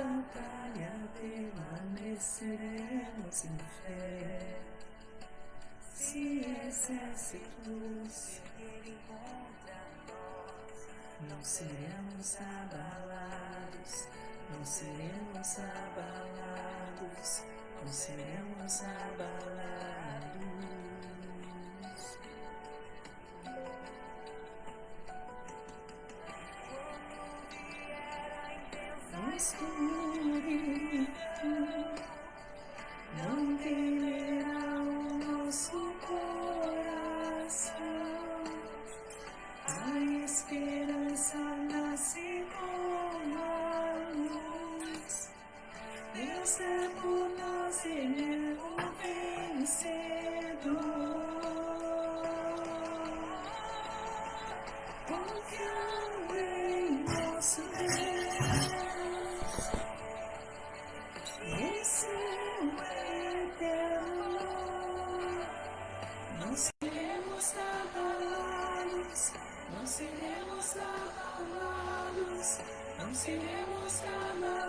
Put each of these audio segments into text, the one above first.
batalha permaneceremos em fé. Se exércitos seguirem contra nós, não seremos abalados, não seremos abalados, não seremos abalados. Mas tudo não temerá o nosso coração. A esperança nasce como a luz. Deus é por nós, Ele é o vencedor. Confiando em nosso Deus. Esse é o eterno amor. Não seremos abalados, não seremos abalados, não seremos abalados.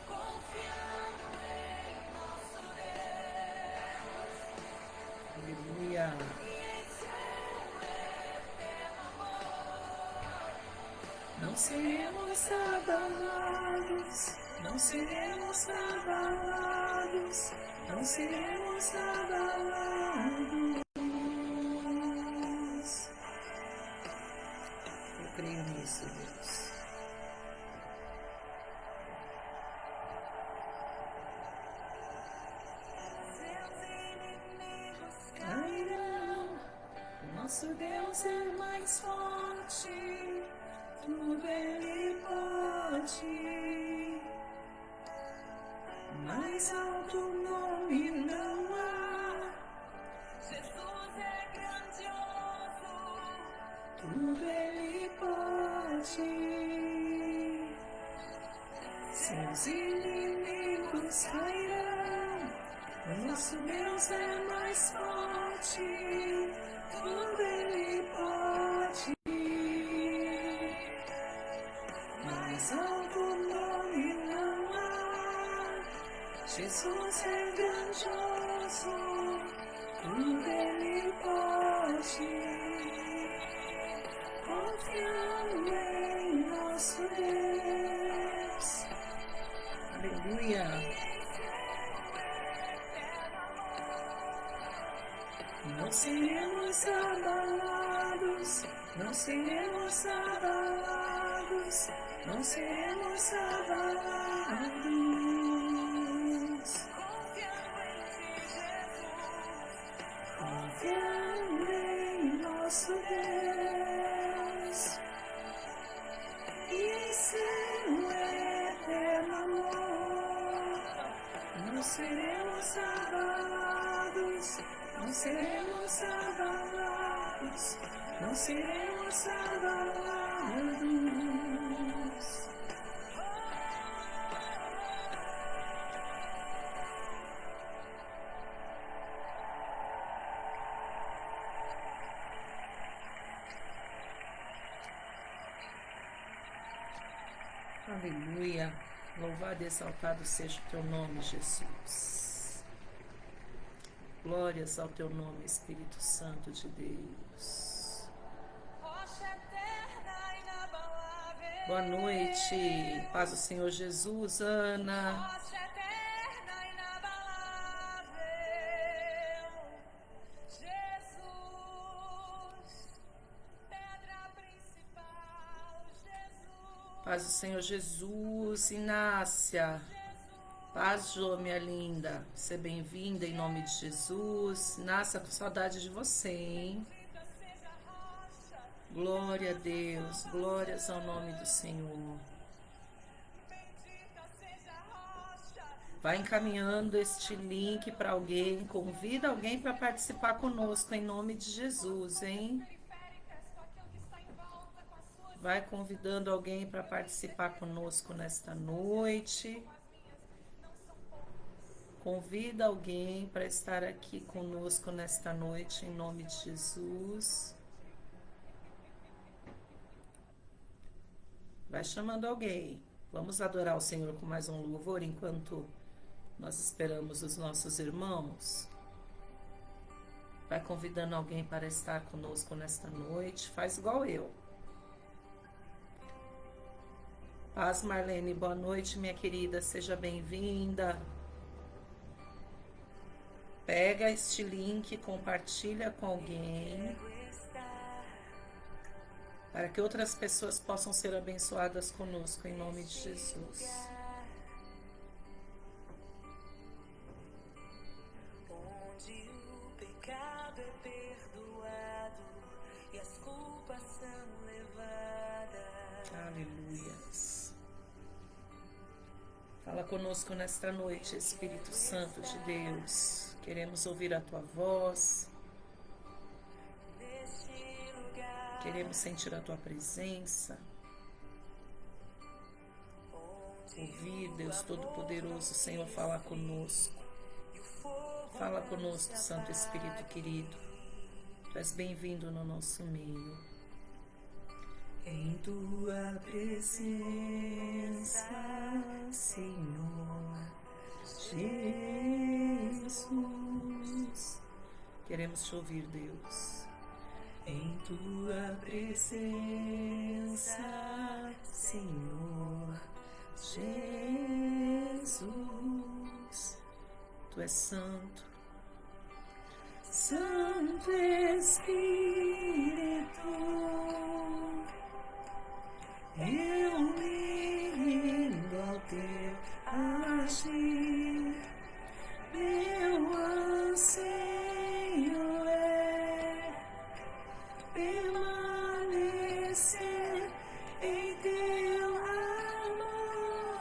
Confiando em nosso Deus. Aleluia. Não seremos abalados, não seremos abalados, não seremos abalados. Eu creio nisso, Deus. Seus inimigos cairão, nosso Deus é mais forte. Tudo Ele pode, mais alto nome não há. Jesus é grandioso, tudo Ele pode. Seus inimigos cairão, o nosso Deus é mais forte, tudo Ele pode. Mais alto nome não há. Jesus é grandioso, tudo Ele pode. Confiando em nosso Deus. Aleluia. Não seremos abalados, não seremos abalados, não seremos abalados. Confiando em nosso Deus e em seu eterno amor. Não seremos abalados, não seremos abalados, não seremos abalados. Aleluia. Louvado e exaltado seja o teu nome, Jesus. Glórias ao teu nome, Espírito Santo de Deus. Boa noite. Paz do Senhor Jesus, Ana. Paz do Senhor Jesus, Inácia. Paz, Jô, minha linda. Seja bem-vinda em nome de Jesus. Inácia, com saudade de você, hein? Glória a Deus, glórias ao nome do Senhor. Vai encaminhando este link para alguém, convida alguém para participar conosco em nome de Jesus, hein? Vai convidando alguém para participar conosco nesta noite. Convida alguém para estar aqui conosco nesta noite, em nome de Jesus. Vai chamando alguém. Vamos adorar o Senhor com mais um louvor enquanto nós esperamos os nossos irmãos. Vai convidando alguém para estar conosco nesta noite. Faz igual eu. Paz, Marlene, boa noite, minha querida. Seja bem-vinda. Pega este link, compartilha com alguém, para que outras pessoas possam ser abençoadas conosco, em nome de Jesus. Onde o pecado é perdoado e as culpas são levadas. Aleluias. Fala conosco nesta noite, Espírito Santo de Deus. Queremos ouvir a tua voz. Queremos sentir a tua presença. Ouvir, Deus Todo-Poderoso, Senhor, falar conosco. Fala conosco, Santo Espírito querido. Tu és bem-vindo no nosso meio. Em tua presença, Senhor Jesus. Queremos te ouvir, Deus. Em tua presença, Senhor Jesus. Tu és santo. Santo Espírito, eu me rendo ao teu agir. Meu anseio é permanecer em teu amor,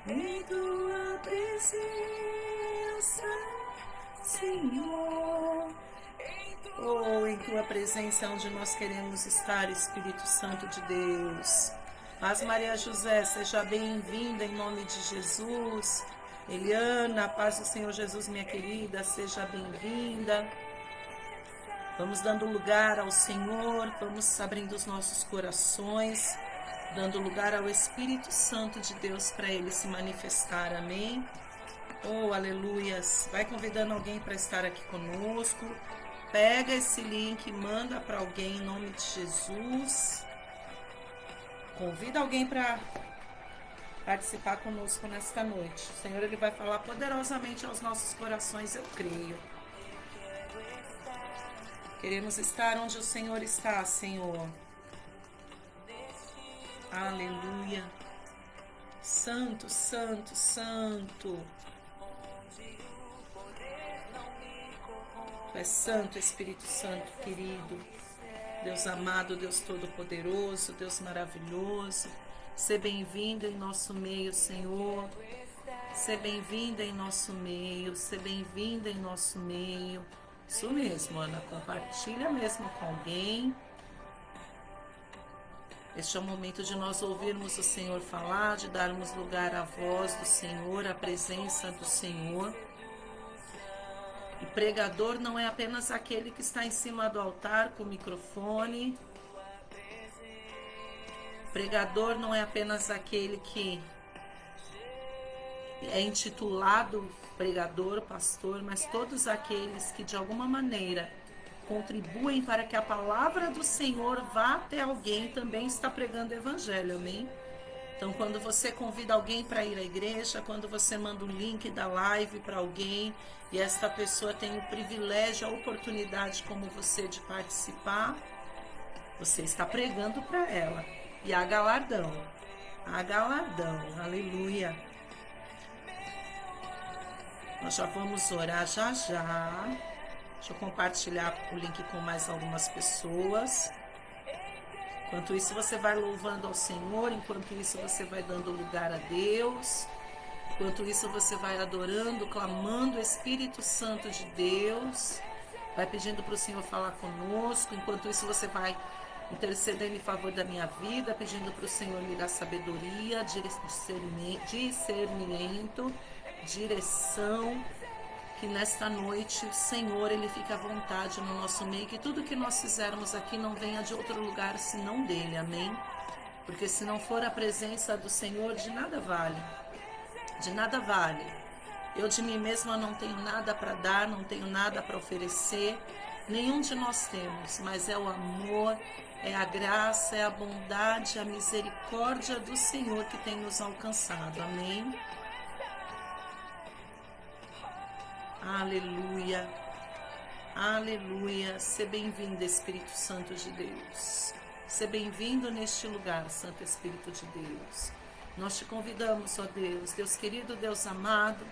em tua presença, Senhor. Oh, em tua presença é onde nós queremos estar, Espírito Santo de Deus. Paz, Maria José, seja bem-vinda em nome de Jesus. Eliana, paz do Senhor Jesus, minha querida, seja bem-vinda. Vamos dando lugar ao Senhor, vamos abrindo os nossos corações, dando lugar ao Espírito Santo de Deus para Ele se manifestar, amém? Oh, aleluias! Vai convidando alguém para estar aqui conosco. Pega esse link, manda para alguém em nome de Jesus. Convida alguém para participar conosco nesta noite. O Senhor, Ele vai falar poderosamente aos nossos corações, eu creio. Queremos estar onde o Senhor está, Senhor. Aleluia. Santo, santo, santo. Tu és santo, Espírito Santo, querido. Deus amado, Deus Todo-Poderoso, Deus maravilhoso. Seja bem-vindo em nosso meio, Senhor. Seja bem-vinda em nosso meio, seja bem-vinda em nosso meio. Isso mesmo, Ana, compartilha mesmo com alguém. Este é o momento de nós ouvirmos o Senhor falar, de darmos lugar à voz do Senhor, à presença do Senhor. E pregador não é apenas aquele que está em cima do altar com o microfone. Pregador não é apenas aquele que é intitulado pregador, pastor, mas todos aqueles que de alguma maneira contribuem para que a palavra do Senhor vá até alguém também está pregando o evangelho, amém? Então, quando você convida alguém para ir à igreja, quando você manda o link da live para alguém e esta pessoa tem o privilégio, a oportunidade como você de participar, você está pregando para ela. E há galardão, aleluia. Nós já vamos orar já. Deixa eu compartilhar o link com mais algumas pessoas. Enquanto isso você vai louvando ao Senhor, enquanto isso você vai dando lugar a Deus, enquanto isso você vai adorando, clamando o Espírito Santo de Deus, vai pedindo para o Senhor falar conosco, enquanto isso você vai intercedendo em favor da minha vida, pedindo para o Senhor me dar sabedoria, discernimento, direção, que nesta noite o Senhor, Ele fique à vontade no nosso meio, que tudo que nós fizermos aqui não venha de outro lugar senão dele, amém? Porque se não for a presença do Senhor, de nada vale. De nada vale. Eu de mim mesma não tenho nada para dar, não tenho nada para oferecer. Nenhum de nós temos, mas é o amor, é a graça, é a bondade, a misericórdia do Senhor que tem nos alcançado. Amém? Aleluia. Aleluia. Seja bem-vindo, Espírito Santo de Deus. Seja bem-vindo neste lugar, Santo Espírito de Deus. Nós te convidamos, ó Deus, Deus querido, Deus amado,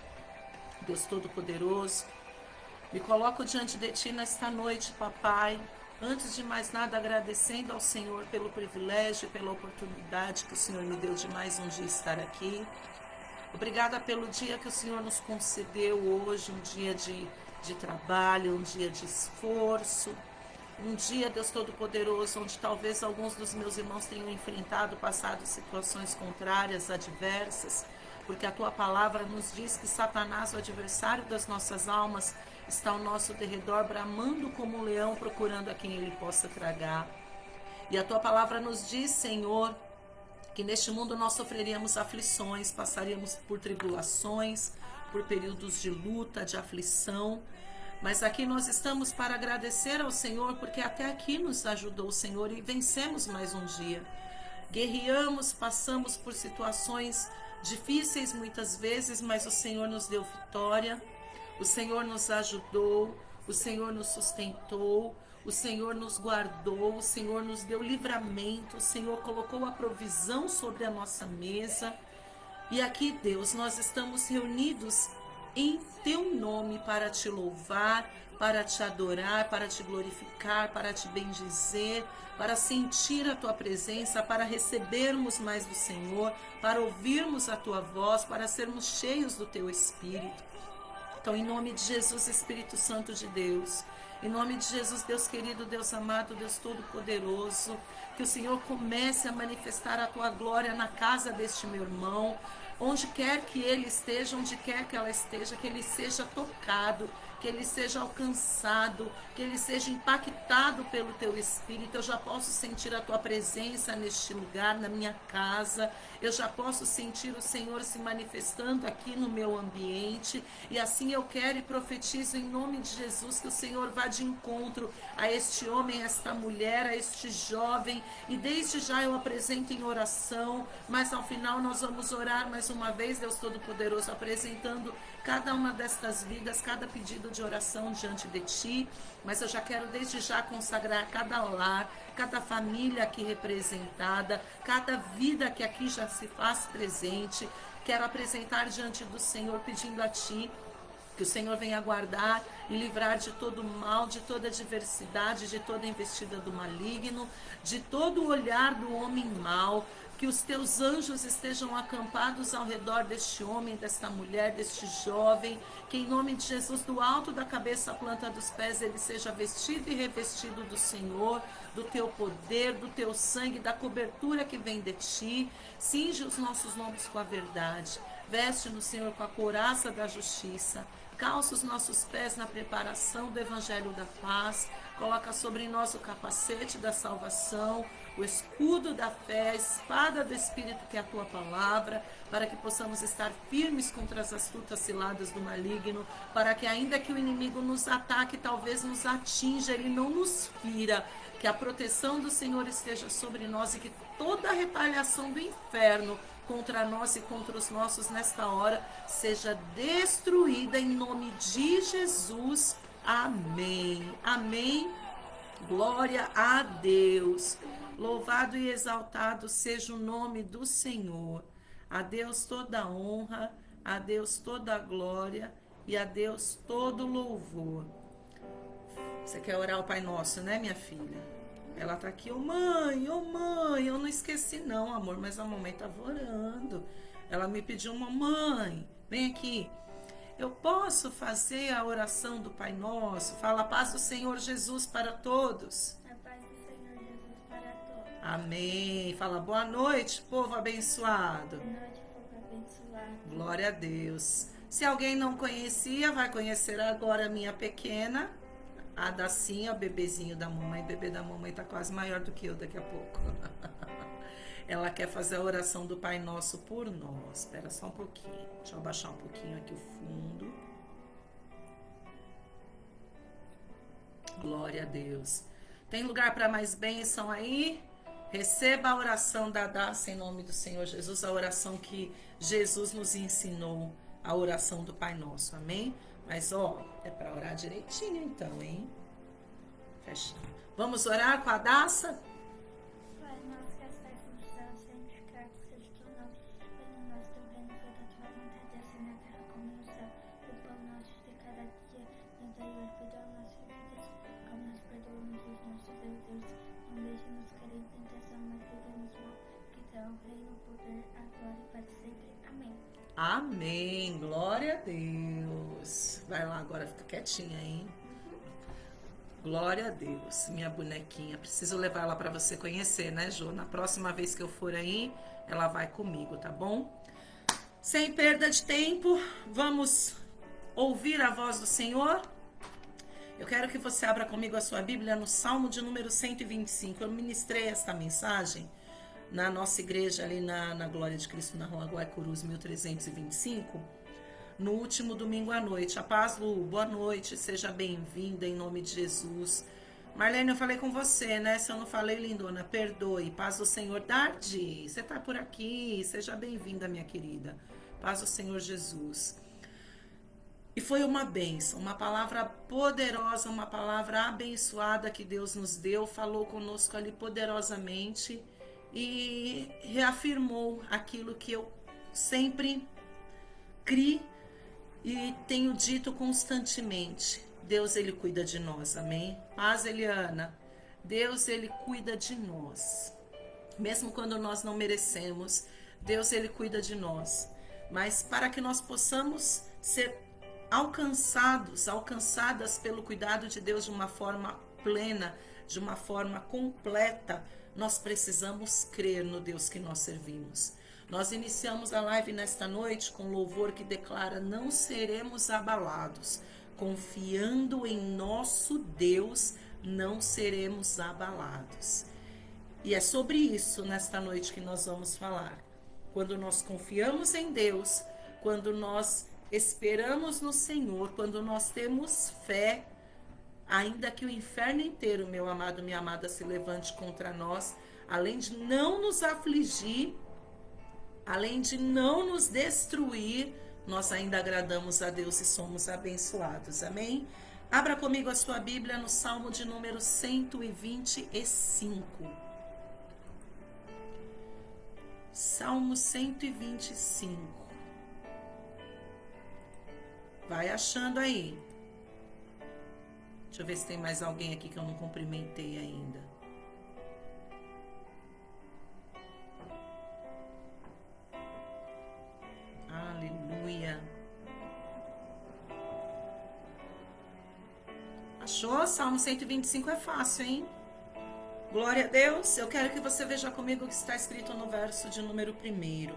Deus Todo-Poderoso. Me coloco diante de Ti nesta noite, Papai. Antes de mais nada, agradecendo ao Senhor pelo privilégio e pela oportunidade que o Senhor me deu de mais um dia estar aqui. Obrigada pelo dia que o Senhor nos concedeu hoje, um dia de trabalho, um dia de esforço. Um dia, Deus Todo-Poderoso, onde talvez alguns dos meus irmãos tenham enfrentado, passado situações contrárias, adversas, porque a Tua palavra nos diz que Satanás, o adversário das nossas almas, está ao nosso derredor, bramando como um leão, procurando a quem ele possa tragar. E a Tua palavra nos diz, Senhor, que neste mundo nós sofreríamos aflições, passaríamos por tribulações, por períodos de luta, de aflição. Mas aqui nós estamos para agradecer ao Senhor, porque até aqui nos ajudou o Senhor e vencemos mais um dia. Guerreamos, passamos por situações difíceis muitas vezes, mas o Senhor nos deu vitória, o Senhor nos ajudou, o Senhor nos sustentou, o Senhor nos guardou, o Senhor nos deu livramento, o Senhor colocou a provisão sobre a nossa mesa. E aqui, Deus, nós estamos reunidos em Teu nome para Te louvar, para Te adorar, para Te glorificar, para Te bendizer, para sentir a Tua presença, para recebermos mais do Senhor, para ouvirmos a Tua voz, para sermos cheios do Teu Espírito. Então, em nome de Jesus, Espírito Santo de Deus, em nome de Jesus, Deus querido, Deus amado, Deus Todo-Poderoso, que o Senhor comece a manifestar a Tua glória na casa deste meu irmão, onde quer que ele esteja, onde quer que ela esteja, que ele seja tocado, que ele seja alcançado, que ele seja impactado pelo Teu Espírito. Eu já posso sentir a Tua presença neste lugar, na minha casa. Eu já posso sentir o Senhor se manifestando aqui no meu ambiente. E assim eu quero e profetizo em nome de Jesus que o Senhor vá de encontro a este homem, a esta mulher, a este jovem. E desde já eu apresento em oração, mas ao final nós vamos orar mais uma vez, Deus Todo-Poderoso, apresentando cada uma destas vidas, cada pedido de oração diante de Ti. Mas eu já quero desde já consagrar cada lar, cada família aqui representada, cada vida que aqui já se faz presente. Quero apresentar diante do Senhor, pedindo a Ti que o Senhor venha guardar e livrar de todo mal, de toda adversidade, de toda investida do maligno, de todo o olhar do homem mau. Que os Teus anjos estejam acampados ao redor deste homem, desta mulher, deste jovem. Que em nome de Jesus, do alto da cabeça à planta dos pés, ele seja vestido e revestido do Senhor, do Teu poder, do Teu sangue, da cobertura que vem de Ti. Cinge os nossos lombos com a verdade. Veste-nos, Senhor, com a couraça da justiça. Calça os nossos pés na preparação do Evangelho da Paz. Coloca sobre nós o capacete da salvação, o escudo da fé, a espada do Espírito, que é a Tua palavra, para que possamos estar firmes contra as astutas ciladas do maligno, para que ainda que o inimigo nos ataque, talvez nos atinja, ele não nos fira, que a proteção do Senhor esteja sobre nós e que toda a retaliação do inferno contra nós e contra os nossos nesta hora seja destruída em nome de Jesus. Amém. Amém. Glória a Deus. Louvado e exaltado seja o nome do Senhor. A Deus toda a honra, a Deus toda a glória e a Deus todo o louvor. Você quer orar o Pai Nosso, né, minha filha? Ela tá aqui, ô mãe, eu não esqueci não, amor, mas a mamãe tava orando. Ela me pediu, mamãe, vem aqui. Eu posso fazer a oração do Pai Nosso? Fala, a paz do Senhor Jesus para todos. A paz do Senhor Jesus para todos. Amém. Fala, boa noite, povo abençoado. Boa noite, povo abençoado. Glória a Deus. Se alguém não conhecia, vai conhecer agora a minha pequena, a Dacinha, o bebezinho da mamãe. O bebê da mamãe tá quase maior do que eu daqui a pouco. ela quer fazer a oração do Pai Nosso por nós. Espera só um pouquinho. Deixa eu abaixar um pouquinho aqui o fundo. Glória a Deus. Tem lugar para mais bênção aí? Receba a oração da Daça em nome do Senhor Jesus, a oração que Jesus nos ensinou, a oração do Pai Nosso, amém? Mas, ó, é para orar direitinho então, hein? Fecha. Vamos orar com a Daça? Pai nosso que estás no céu, santificado seja o teu nome. Venha a nós teu reino, feita a tua vontade, assim na terra como no céu. O pão nosso de cada dia, nos dai hoje, perdoa nossas dívidas, como nós perdoamos os nossos devedores. Não deixe-nos cair em tentação, mas livra-nos do mal, que teu é o reino, o poder, a glória para sempre. Amém. Amém. Glória a Deus. Vai lá agora, fica quietinha, hein? Glória a Deus, minha bonequinha. Preciso levar ela para você conhecer, né, Jô? Na próxima vez que eu for aí, ela vai comigo, tá bom? Sem perda de tempo, vamos ouvir a voz do Senhor? Eu quero que você abra comigo a sua Bíblia no Salmo de número 125. Eu ministrei esta mensagem na nossa igreja ali na Glória de Cristo, na Rua Guaicurus, 1325. No último domingo à noite. A paz, Lu, boa noite, seja bem-vinda em nome de Jesus. Marlene, eu falei com você, né? Se eu não falei, lindona, perdoe. Paz do Senhor. Dardi, você tá por aqui, seja bem-vinda, minha querida. Paz do Senhor Jesus. E foi uma bênção, uma palavra poderosa, uma palavra abençoada que Deus nos deu, falou conosco ali poderosamente e reafirmou aquilo que eu sempre criei e tenho dito constantemente. Deus, Ele cuida de nós, amém? Paz, Eliana. Deus, Ele cuida de nós. Mesmo quando nós não merecemos, Deus, Ele cuida de nós. Mas para que nós possamos ser alcançadas pelo cuidado de Deus de uma forma plena, de uma forma completa, nós precisamos crer no Deus que nós servimos. Nós iniciamos a live nesta noite com louvor que declara: não seremos abalados. Confiando em nosso Deus, não seremos abalados. E é sobre isso nesta noite que nós vamos falar. Quando nós confiamos em Deus, quando nós esperamos no Senhor, quando nós temos fé, ainda que o inferno inteiro, meu amado, minha amada, se levante contra nós, além de não nos afligir, além de não nos destruir, nós ainda agradamos a Deus e somos abençoados. Amém? Abra comigo a sua Bíblia no Salmo de número 125. Salmo 125. Vai achando aí. Deixa eu ver se tem mais alguém aqui que eu não cumprimentei ainda. Aleluia. Achou? Salmo 125 é fácil, hein? Glória a Deus. Eu quero que você veja comigo o que está escrito no verso de número 1.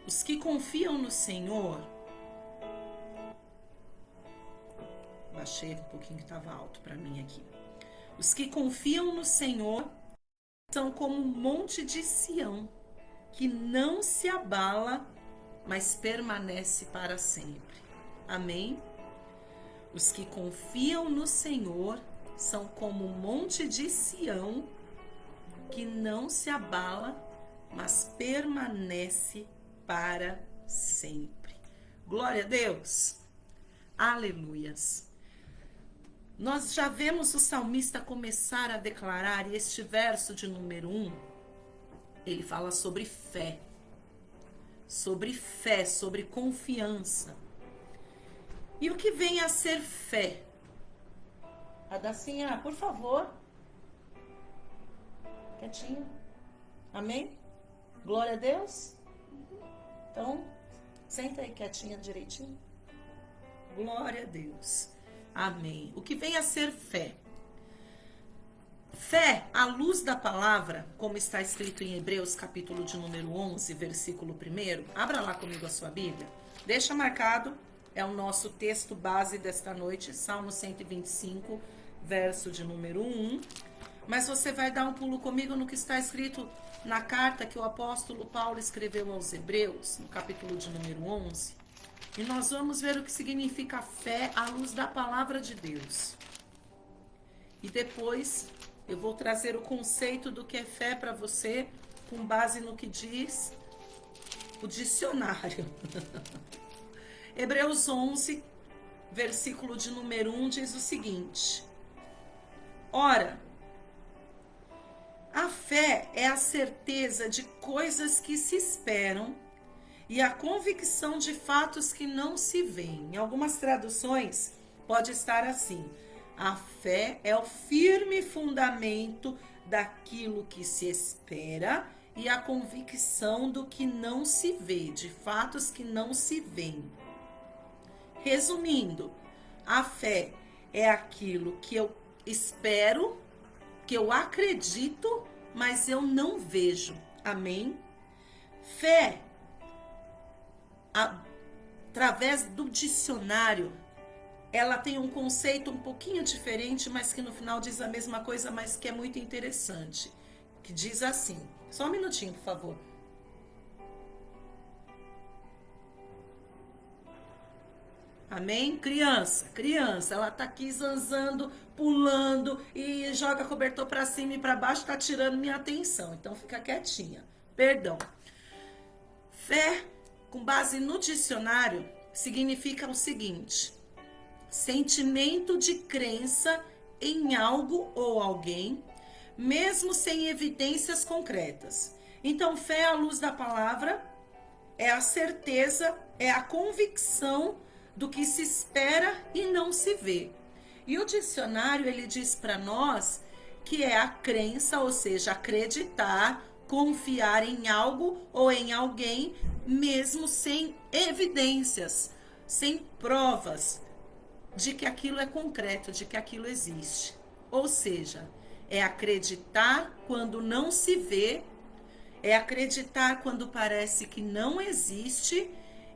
Os que confiam no Senhor... Baixei um pouquinho que estava alto para mim aqui. Os que confiam no Senhor são como um monte de Sião, que não se abala, mas permanece para sempre. Amém? Os que confiam no Senhor são como um monte de Sião, que não se abala, mas permanece para sempre. Glória a Deus. Aleluias. Nós já vemos o salmista começar a declarar, e este verso de número 1, ele fala sobre fé, sobre confiança. E o que vem a ser fé? A Dacinha, por favor. Quietinho. Amém? Glória a Deus. Então, senta aí quietinha direitinho. Glória a Deus. Amém. O que vem a ser fé? Fé, à luz da palavra, como está escrito em Hebreus, capítulo de número 11, versículo 1. Abra lá comigo a sua Bíblia. Deixa marcado, é o nosso texto base desta noite, Salmo 125, verso de número 1. Mas você vai dar um pulo comigo no que está escrito na carta que o apóstolo Paulo escreveu aos Hebreus, no capítulo de número 11. E nós vamos ver o que significa fé à luz da palavra de Deus. E depois eu vou trazer o conceito do que é fé para você, com base no que diz o dicionário. Hebreus 11, versículo de número 1 diz o seguinte: ora, a fé é a certeza de coisas que se esperam e a convicção de fatos que não se veem. Em algumas traduções pode estar assim: a fé é o firme fundamento daquilo que se espera e a convicção do que não se vê, de fatos que não se veem. Resumindo, a fé é aquilo que eu espero, que eu acredito, mas eu não vejo. Amém? Fé, através do dicionário, ela tem um conceito um pouquinho diferente, mas que no final diz a mesma coisa, mas que é muito interessante. Que diz assim, só um minutinho, por favor. Amém? Criança, ela tá aqui zanzando, pulando e joga cobertor para cima e para baixo, tá tirando minha atenção. Então fica quietinha. Perdão. Fé, com base no dicionário, significa o seguinte: sentimento de crença em algo ou alguém, mesmo sem evidências concretas. Então, fé à luz da palavra é a certeza, é a convicção do que se espera e não se vê. E o dicionário, ele diz para nós que é a crença, ou seja, acreditar, confiar em algo ou em alguém, mesmo sem evidências, sem provas de que aquilo é concreto, de que aquilo existe. Ou seja, é acreditar quando não se vê, é acreditar quando parece que não existe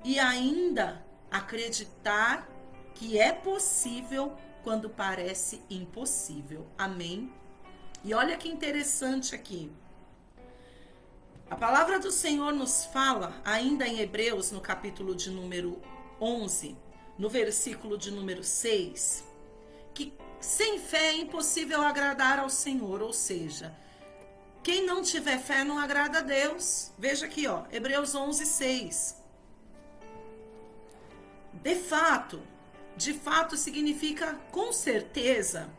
e ainda acreditar que é possível quando parece impossível. Amém? E olha que interessante aqui. A palavra do Senhor nos fala, ainda em Hebreus, no capítulo de número 11, no versículo de número 6, que sem fé é impossível agradar ao Senhor, ou seja, quem não tiver fé não agrada a Deus. Veja aqui, ó, Hebreus 11, 6. De fato significa com certeza.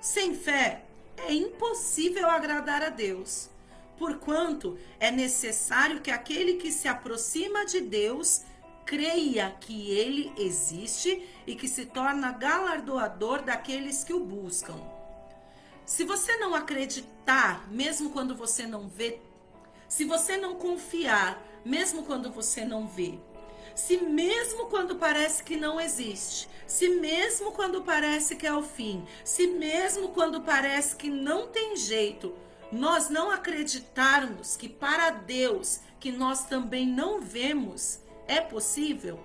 Sem fé é impossível agradar a Deus, porquanto é necessário que aquele que se aproxima de Deus creia que ele existe e que se torna galardoador daqueles que o buscam. Se você não acreditar, mesmo quando você não vê, se você não confiar, mesmo quando você não vê, se mesmo quando parece que não existe, se mesmo quando parece que é o fim, se mesmo quando parece que não tem jeito, nós não acreditarmos que para Deus, que nós também não vemos, é possível,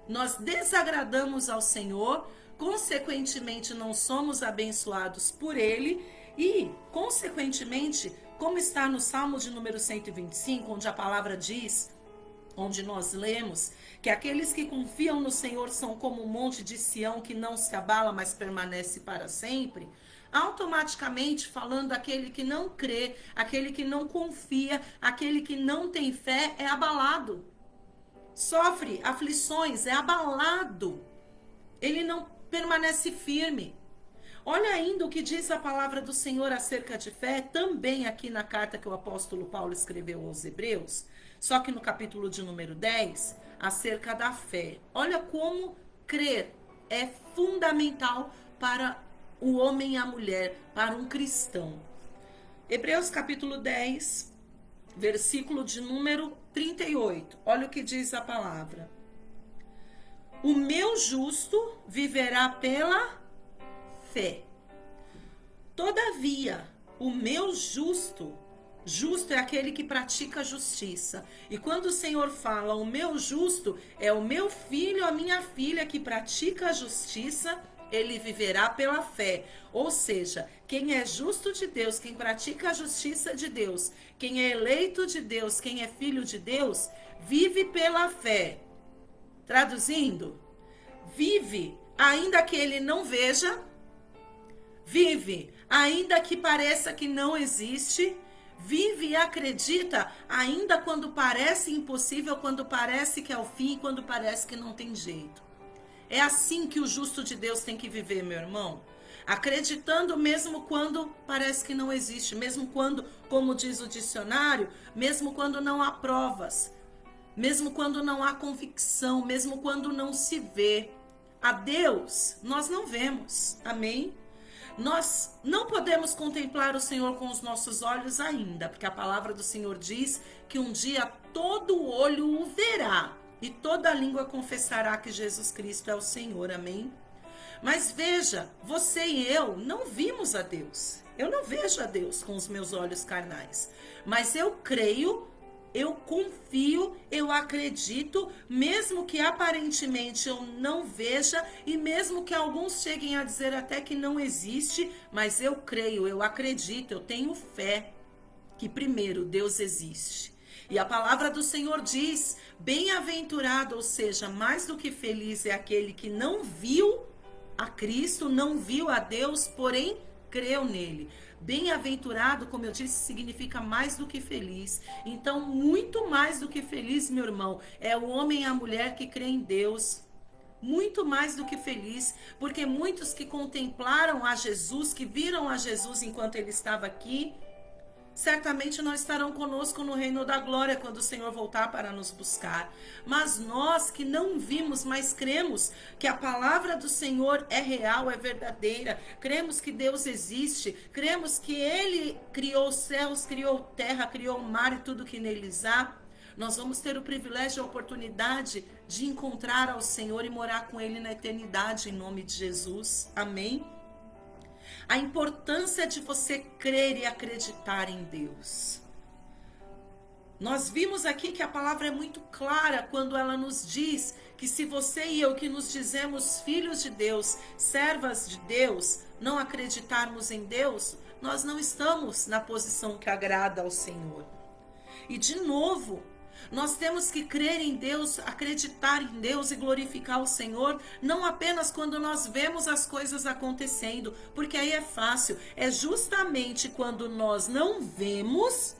nós desagradamos ao Senhor, consequentemente não somos abençoados por Ele e, consequentemente, como está no Salmo de número 125, onde a palavra diz, onde nós lemos, que aqueles que confiam no Senhor são como um monte de Sião que não se abala, mas permanece para sempre. Automaticamente falando, aquele que não crê, aquele que não confia, aquele que não tem fé é abalado. Sofre aflições, é abalado. Ele não permanece firme. Olha ainda o que diz a palavra do Senhor acerca de fé, também aqui na carta que o apóstolo Paulo escreveu aos Hebreus, só que no capítulo de número 10, acerca da fé. Olha como crer é fundamental para o homem e a mulher, para um cristão. Hebreus capítulo 10, versículo de número 38. Olha o que diz a palavra. O meu justo viverá pela fé. Todavia, o meu justo é aquele que pratica justiça. E quando o Senhor fala o meu justo, é o meu filho, a minha filha que pratica a justiça ele viverá pela fé. Ou seja, quem é justo de Deus, quem pratica a justiça de Deus, quem é eleito de Deus, quem é filho de Deus, vive pela fé. Traduzindo, vive ainda que ele não veja, vive ainda que pareça que não existe, vive e acredita ainda quando parece impossível, quando parece que é o fim, quando parece que não tem jeito. É assim que o justo de Deus tem que viver, meu irmão. Acreditando mesmo quando parece que não existe, mesmo quando, como diz o dicionário, mesmo quando não há provas, mesmo quando não há convicção, mesmo quando não se vê. A Deus nós não vemos, amém? Nós não podemos contemplar o Senhor com os nossos olhos ainda, porque a palavra do Senhor diz que um dia todo olho o verá e toda língua confessará que Jesus Cristo é o Senhor, amém? Mas veja, você e eu não vimos a Deus. Eu não vejo a Deus com os meus olhos carnais, mas eu creio, eu confio, eu acredito, mesmo que aparentemente eu não veja e mesmo que alguns cheguem a dizer até que não existe, mas eu creio, eu acredito, eu tenho fé que primeiro Deus existe. E a palavra do Senhor diz, bem-aventurado, ou seja, mais do que feliz é aquele que não viu a Cristo, não viu a Deus, porém creu nele. Bem-aventurado, como eu disse, significa mais do que feliz. Então, muito mais do que feliz, meu irmão, é o homem e a mulher que crê em Deus. Muito mais do que feliz, porque muitos que contemplaram a Jesus, que viram a Jesus enquanto ele estava aqui, certamente não estarão conosco no reino da glória quando o Senhor voltar para nos buscar. Mas nós que não vimos, mas cremos que a palavra do Senhor é real, é verdadeira. Cremos que Deus existe. Cremos que Ele criou os céus, criou terra, criou o mar e tudo que neles há. Nós vamos ter o privilégio e a oportunidade de encontrar ao Senhor e morar com Ele na eternidade, em nome de Jesus. Amém? A importância de você crer e acreditar em Deus. Nós vimos aqui que a palavra é muito clara quando ela nos diz que se você e eu que nos dizemos filhos de Deus, servas de Deus, não acreditarmos em Deus, nós não estamos na posição que agrada ao Senhor. E de novo, nós temos que crer em Deus, acreditar em Deus e glorificar o Senhor, não apenas quando nós vemos as coisas acontecendo, porque aí é fácil. É justamente quando nós não vemos,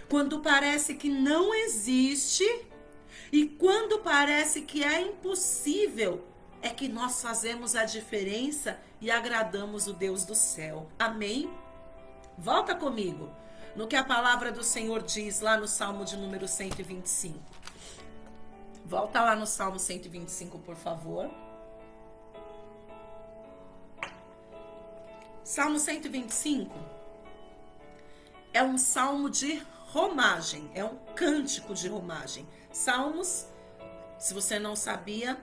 quando parece que não existe e quando parece que é impossível, é que nós fazemos a diferença e agradamos o Deus do céu. Amém? Volta comigo no que a palavra do Senhor diz lá no Salmo de número 125. Volta lá no Salmo 125, por favor. Salmo 125 é um salmo de romagem, é um cântico de romagem. Salmos, se você não sabia,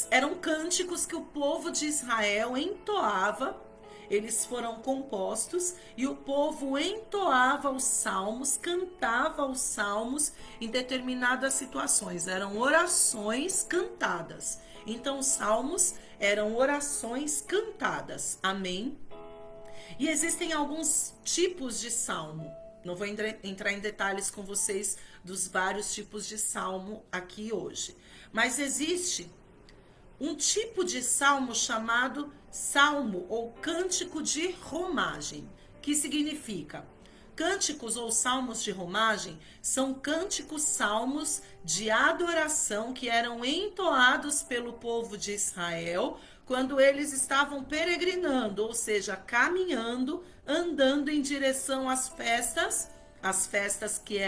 eram cânticos que o povo de Israel entoava. Eles foram compostos e o povo entoava os salmos, cantava os salmos em determinadas situações. Eram orações cantadas. Então, os salmos eram orações cantadas. Amém? E existem alguns tipos de salmo. Não vou entrar em detalhes com vocês dos vários tipos de salmo aqui hoje. Mas existe um tipo de salmo chamado salmo ou cântico de romagem, que significa, cânticos ou salmos de romagem são cânticos salmos de adoração que eram entoados pelo povo de Israel quando eles estavam peregrinando, ou seja, caminhando, andando em direção às festas que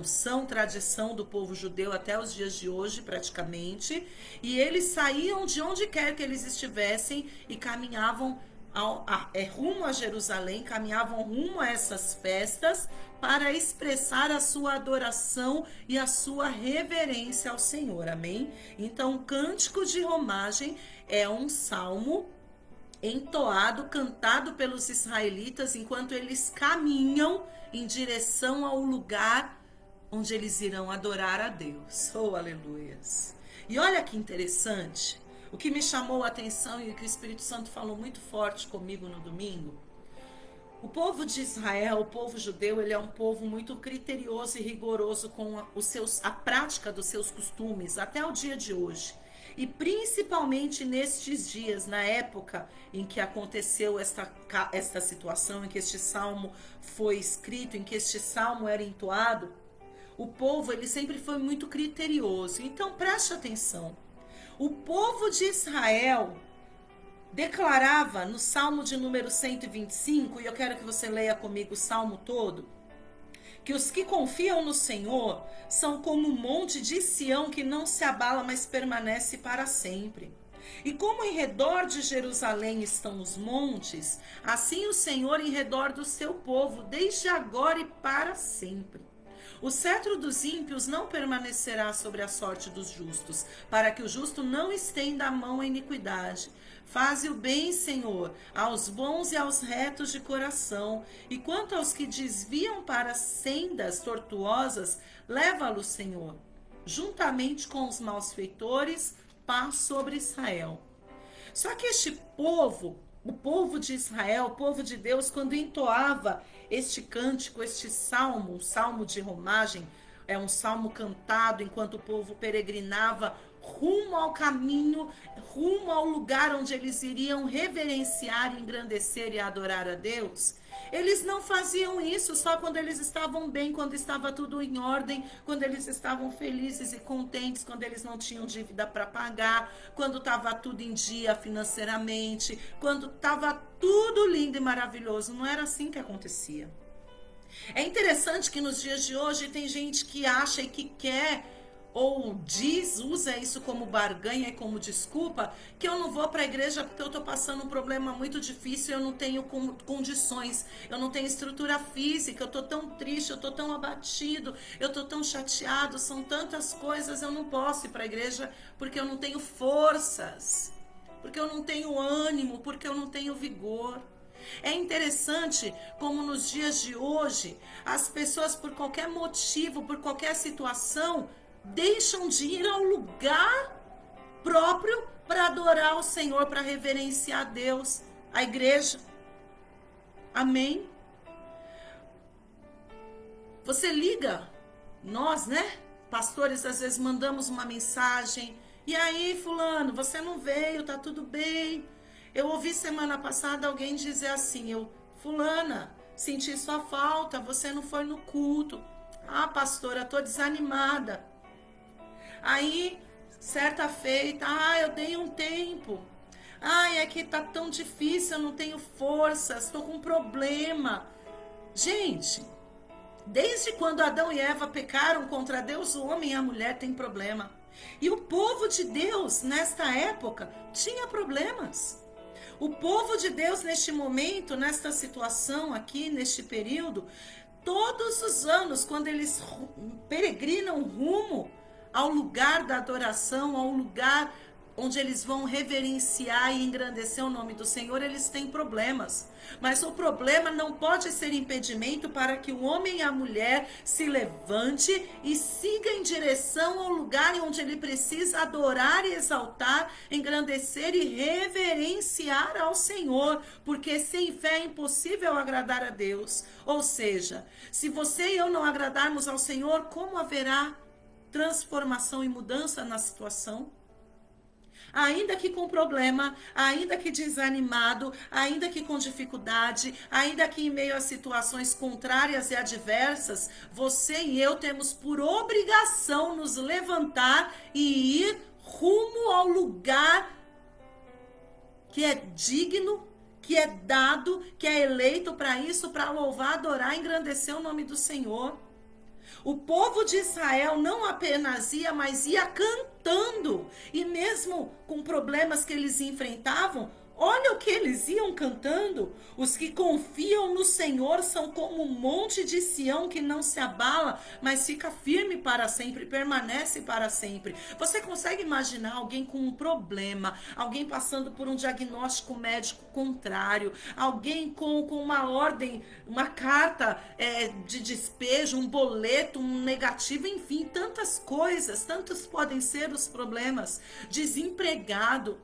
são tradição do povo judeu até os dias de hoje, praticamente. E eles saíam de onde quer que eles estivessem e caminhavam rumo a Jerusalém, caminhavam rumo a essas festas para expressar a sua adoração e a sua reverência ao Senhor, amém? Então, o cântico de romagem é um salmo entoado, cantado pelos israelitas enquanto eles caminham em direção ao lugar onde eles irão adorar a Deus. Oh, aleluias! E olha que interessante, O que me chamou a atenção e o que o Espírito Santo falou muito forte comigo no domingo, o povo de Israel, o povo judeu, ele é um povo muito criterioso e rigoroso com a prática dos seus costumes, até o dia de hoje. E principalmente nestes dias, na época em que aconteceu esta situação, em que este salmo foi escrito, em que este salmo era entoado, o povo ele sempre foi muito criterioso. Então preste atenção. O povo de Israel declarava no Salmo de número 125, e eu quero que você leia comigo o Salmo todo, que os que confiam no Senhor são como um monte de Sião que não se abala, mas permanece para sempre. E como em redor de Jerusalém estão os montes, assim o Senhor em redor do seu povo, desde agora e para sempre. O cetro dos ímpios não permanecerá sobre a sorte dos justos, para que o justo não estenda a mão à iniquidade. Faze o bem, Senhor, aos bons e aos retos de coração. E quanto aos que desviam para sendas tortuosas, leva-los, Senhor. Juntamente com os malfeitores, paz sobre Israel. Só que este povo, o povo de Israel, o povo de Deus, quando entoava este cântico, este salmo, um salmo de romagem, é um salmo cantado enquanto o povo peregrinava rumo ao caminho, rumo ao lugar onde eles iriam reverenciar, engrandecer e adorar a Deus. Eles não faziam isso só quando eles estavam bem, quando estava tudo em ordem, quando eles estavam felizes e contentes, quando eles não tinham dívida para pagar, quando estava tudo em dia financeiramente, quando estava tudo lindo e maravilhoso. Não era assim que acontecia. É interessante que nos dias de hoje tem gente que acha e que quer ou usa isso como barganha e como desculpa, que eu não vou para a igreja porque eu estou passando um problema muito difícil, eu não tenho condições, eu não tenho estrutura física, eu estou tão triste, eu estou tão abatido, eu estou tão chateado, são tantas coisas, eu não posso ir para a igreja porque eu não tenho forças, porque eu não tenho ânimo, porque eu não tenho vigor. É interessante como nos dias de hoje, as pessoas por qualquer motivo, por qualquer situação, deixam de ir ao lugar próprio para adorar o Senhor, para reverenciar a Deus, a igreja. Amém? Você liga, nós, né, pastores, às vezes mandamos uma mensagem, e aí, fulano, você não veio, tá tudo bem? Eu ouvi semana passada alguém dizer assim, fulana, senti sua falta, você não foi no culto. Ah, pastora, tô desanimada. Aí, certa feita, eu dei um tempo. É que tá tão difícil, eu não tenho forças, estou com um problema. Gente, desde quando Adão e Eva pecaram contra Deus, o homem e a mulher têm problema. E o povo de Deus, nesta época, tinha problemas. O povo de Deus, neste momento, nesta situação aqui, neste período, todos os anos, quando eles peregrinam rumo ao lugar da adoração, ao lugar onde eles vão reverenciar e engrandecer o nome do Senhor, eles têm problemas. Mas o problema não pode ser impedimento para que o homem e a mulher se levante e siga em direção ao lugar onde ele precisa adorar e exaltar, engrandecer e reverenciar ao Senhor, porque sem fé é impossível agradar a Deus. Ou seja, se você e eu não agradarmos ao Senhor, como haverá transformação e mudança na situação? Ainda que com problema, ainda que desanimado, ainda que com dificuldade, ainda que em meio a situações contrárias e adversas, você e eu temos por obrigação nos levantar e ir rumo ao lugar que é digno, que é dado, que é eleito para isso, para louvar, adorar e engrandecer o nome do Senhor. O povo de Israel não apenas ia, mas ia cantando. E mesmo com problemas que eles enfrentavam, olha o que eles iam cantando. Os que confiam no Senhor são como um monte de Sião que não se abala, mas fica firme para sempre, permanece para sempre. Você consegue imaginar alguém com um problema, alguém passando por um diagnóstico médico contrário, alguém com uma ordem, uma carta de despejo, um boleto, um negativo, enfim, tantas coisas, tantos podem ser os problemas, desempregado,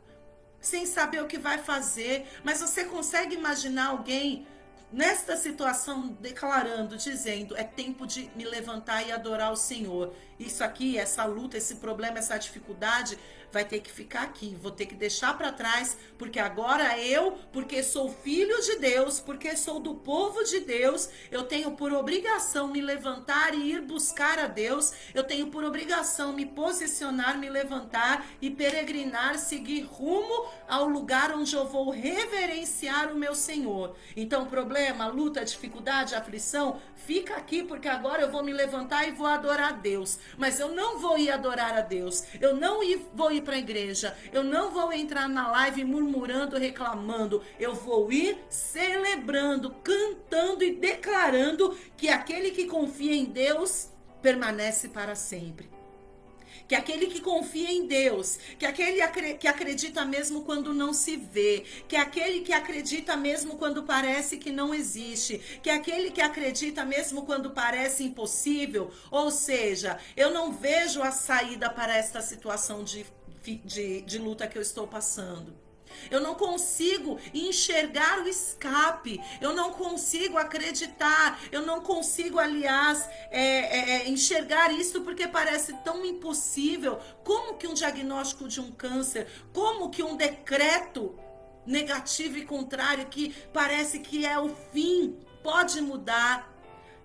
sem saber o que vai fazer. Mas você consegue imaginar alguém nesta situação declarando, dizendo: é tempo de me levantar e adorar o Senhor. Isso aqui, essa luta, esse problema, essa dificuldade vai ter que ficar aqui, vou ter que deixar para trás, porque agora porque sou filho de Deus, porque sou do povo de Deus, eu tenho por obrigação me levantar e ir buscar a Deus, eu tenho por obrigação me posicionar, me levantar e peregrinar, seguir rumo ao lugar onde eu vou reverenciar o meu Senhor. Então, problema, luta, dificuldade, aflição, fica aqui, porque agora eu vou me levantar e vou adorar a Deus. Mas eu não vou ir adorar a Deus, eu não vou ir para a igreja, eu não vou entrar na live murmurando, reclamando, eu vou ir celebrando, cantando e declarando que aquele que confia em Deus permanece para sempre. Que aquele que confia em Deus, que aquele que acredita mesmo quando não se vê, que aquele que acredita mesmo quando parece que não existe, que aquele que acredita mesmo quando parece impossível, ou seja, eu não vejo a saída para esta situação de luta que eu estou passando. Eu não consigo enxergar o escape, eu não consigo acreditar, eu não consigo, aliás, enxergar isso porque parece tão impossível. Como que um diagnóstico de um câncer, como que um decreto negativo e contrário que parece que é o fim, pode mudar?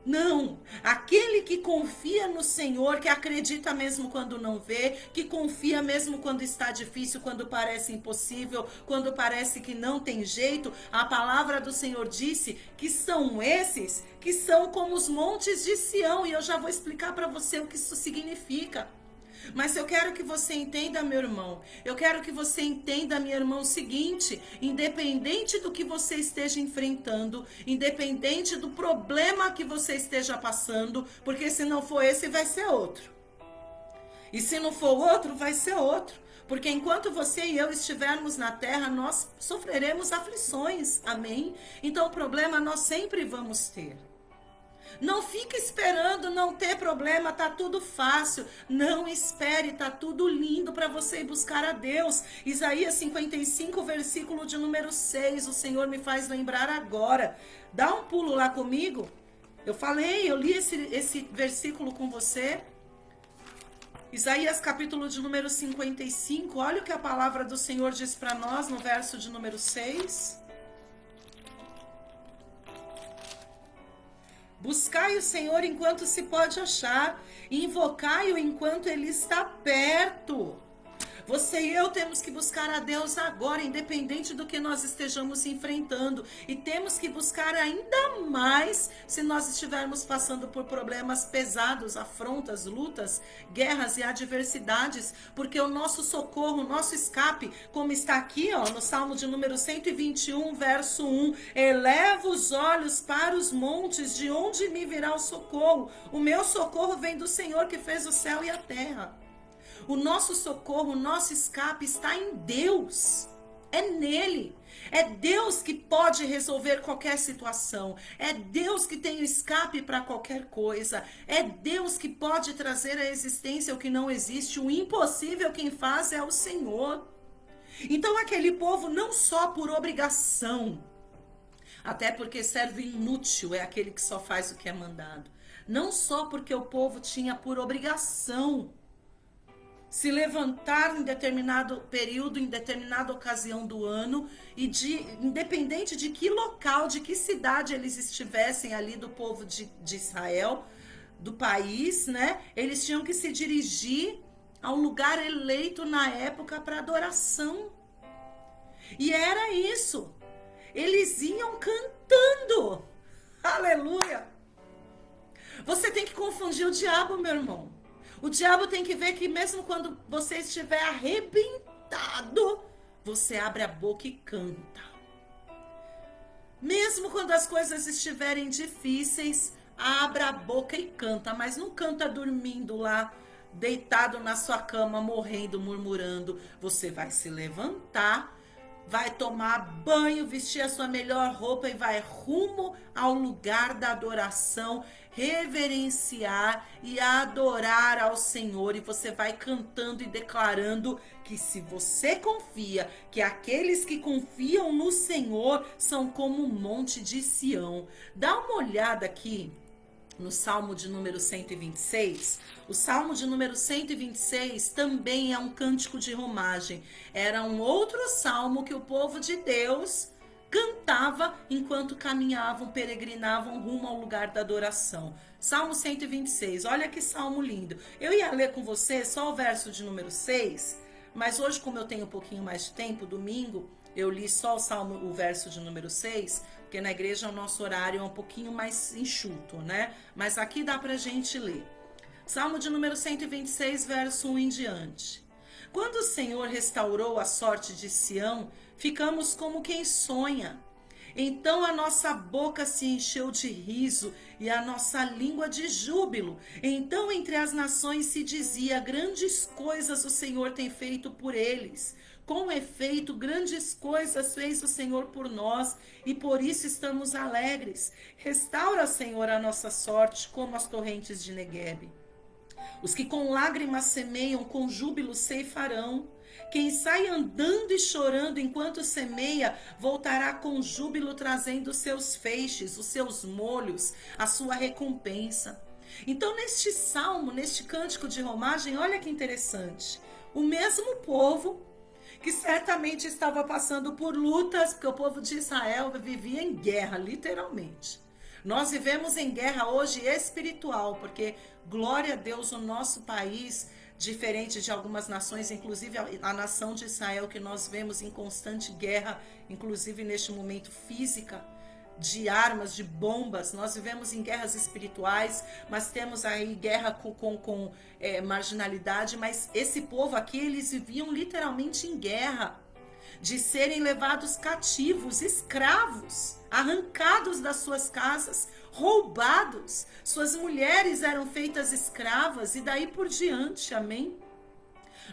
Não, aquele que confia no Senhor, que acredita mesmo quando não vê, que confia mesmo quando está difícil, quando parece impossível, quando parece que não tem jeito, a palavra do Senhor disse que são esses que são como os montes de Sião, e eu já vou explicar para você o que isso significa. Mas eu quero que você entenda, meu irmão, eu quero que você entenda, minha irmã, o seguinte: independente do que você esteja enfrentando, independente do problema que você esteja passando, porque se não for esse, vai ser outro. E se não for outro, vai ser outro. Porque enquanto você e eu estivermos na terra, nós sofreremos aflições, amém? Então o problema nós sempre vamos ter. Não fique esperando não ter problema, tá tudo fácil. Não espere, tá tudo lindo para você ir buscar a Deus. Isaías 55, versículo de número 6, o Senhor me faz lembrar agora. Dá um pulo lá comigo. Eu li esse versículo com você. Isaías capítulo de número 55, olha o que a palavra do Senhor diz para nós no verso de número 6. Buscai o Senhor enquanto se pode achar, e invocai-o enquanto Ele está perto. Você e eu temos que buscar a Deus agora, independente do que nós estejamos enfrentando. E temos que buscar ainda mais se nós estivermos passando por problemas pesados, afrontas, lutas, guerras e adversidades. Porque o nosso socorro, o nosso escape, como está aqui no Salmo de número 121, verso 1. Eleva os olhos para os montes, de onde me virá o socorro? O meu socorro vem do Senhor que fez o céu e a terra. O nosso socorro, o nosso escape está em Deus. É nele. É Deus que pode resolver qualquer situação. É Deus que tem o escape para qualquer coisa. É Deus que pode trazer à existência o que não existe. O impossível quem faz é o Senhor. Então aquele povo, não só por obrigação, até porque servo inútil é aquele que só faz o que é mandado. Não só porque o povo tinha por obrigação se levantar em determinado período, em determinada ocasião do ano, e independente de que local, de que cidade eles estivessem ali do povo de Israel, do país, né? Eles tinham que se dirigir a um lugar eleito na época para adoração. E era isso. Eles iam cantando. Aleluia! Você tem que confundir o diabo, meu irmão. O diabo tem que ver que mesmo quando você estiver arrebentado, você abre a boca e canta. Mesmo quando as coisas estiverem difíceis, abra a boca e canta. Mas não canta dormindo lá, deitado na sua cama, morrendo, murmurando. Você vai se levantar, vai tomar banho, vestir a sua melhor roupa e vai rumo ao lugar da adoração, reverenciar e adorar ao Senhor. E você vai cantando e declarando que se você confia, que aqueles que confiam no Senhor são como um monte de Sião. Dá uma olhada aqui no Salmo de número 126, o Salmo de número 126 também é um cântico de romagem. Era um outro salmo que o povo de Deus cantava enquanto caminhavam, peregrinavam rumo ao lugar da adoração. Salmo 126, olha que salmo lindo. Eu ia ler com você só o verso de número 6, mas hoje, como eu tenho um pouquinho mais de tempo, domingo, eu li só o verso de número 6, porque na igreja o nosso horário é um pouquinho mais enxuto, né? Mas aqui dá pra gente ler. Salmo de número 126, verso 1 em diante. Quando o Senhor restaurou a sorte de Sião, ficamos como quem sonha. Então a nossa boca se encheu de riso e a nossa língua de júbilo. Então entre as nações se dizia, grandes coisas o Senhor tem feito por eles. Com efeito, grandes coisas fez o Senhor por nós e por isso estamos alegres. Restaura, Senhor, a nossa sorte como as torrentes de Neguebe. Os que com lágrimas semeiam, com júbilo ceifarão. Quem sai andando e chorando enquanto semeia, voltará com júbilo trazendo os seus feixes, os seus molhos, a sua recompensa. Então, neste salmo, neste cântico de romagem, olha que interessante. O mesmo povo que certamente estava passando por lutas, porque o povo de Israel vivia em guerra, literalmente. Nós vivemos em guerra hoje espiritual, porque, glória a Deus, o nosso país, diferente de algumas nações, inclusive a nação de Israel, que nós vemos em constante guerra, inclusive neste momento física, de armas, de bombas. Nós vivemos em guerras espirituais, mas temos aí guerra com marginalidade, mas esse povo aqui, eles viviam literalmente em guerra, de serem levados cativos, escravos, arrancados das suas casas, roubados, suas mulheres eram feitas escravas e daí por diante, amém?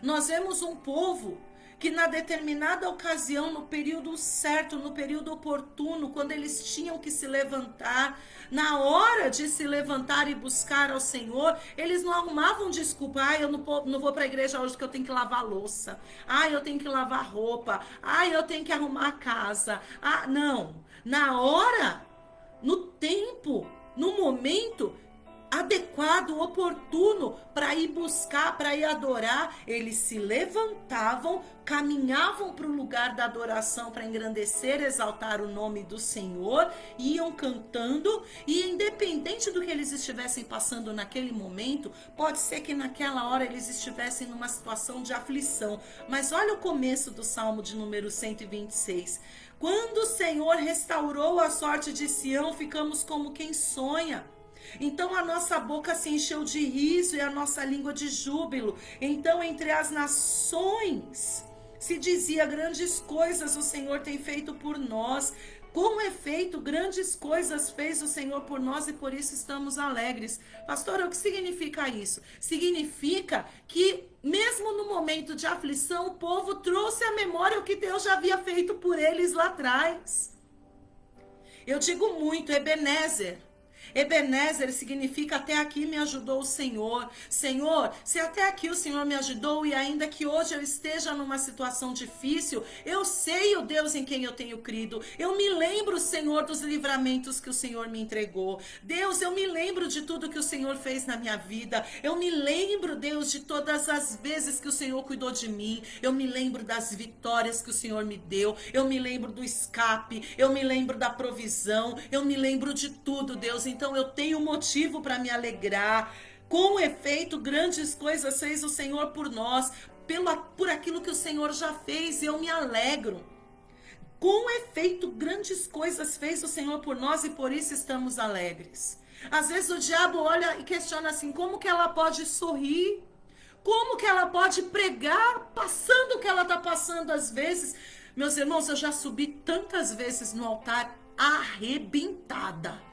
Nós vemos um povo que na determinada ocasião, no período certo, no período oportuno, quando eles tinham que se levantar, na hora de se levantar e buscar ao Senhor, eles não arrumavam desculpa. Eu não vou para a igreja hoje porque eu tenho que lavar louça. Eu tenho que lavar roupa. Eu tenho que arrumar a casa. Não. Na hora, no tempo, no momento adequado, oportuno para ir buscar, para ir adorar, eles se levantavam, caminhavam para o lugar da adoração para engrandecer, exaltar o nome do Senhor, iam cantando, e independente do que eles estivessem passando naquele momento, pode ser que naquela hora eles estivessem numa situação de aflição, mas olha o começo do Salmo de número 126. Quando o Senhor restaurou a sorte de Sião, ficamos como quem sonha. Então a nossa boca se encheu de riso e a nossa língua de júbilo. Então entre as nações se dizia, grandes coisas o Senhor tem feito por nós. Com efeito, grandes coisas fez o Senhor por nós e por isso estamos alegres. Pastora, o que significa isso? Significa que mesmo no momento de aflição, o povo trouxe à memória o que Deus já havia feito por eles lá atrás. Eu digo muito, Ebenezer. Ebenezer significa até aqui me ajudou o Senhor. Senhor, se até aqui o Senhor me ajudou e ainda que hoje eu esteja numa situação difícil, eu sei o Deus em quem eu tenho crido. Eu me lembro, Senhor, dos livramentos que o Senhor me entregou. Deus, eu me lembro de tudo que o Senhor fez na minha vida. Eu me lembro, Deus, de todas as vezes que o Senhor cuidou de mim. Eu me lembro das vitórias que o Senhor me deu. Eu me lembro do escape. Eu me lembro da provisão. Eu me lembro de tudo, Deus. Então eu tenho motivo para me alegrar. Com efeito, grandes coisas fez o Senhor por nós, por aquilo que o Senhor já fez, eu me alegro. Com efeito, grandes coisas fez o Senhor por nós e por isso estamos alegres. Às vezes o diabo olha e questiona assim, como que ela pode sorrir? Como que ela pode pregar passando o que ela está passando às vezes? Meus irmãos, eu já subi tantas vezes no altar arrebentada.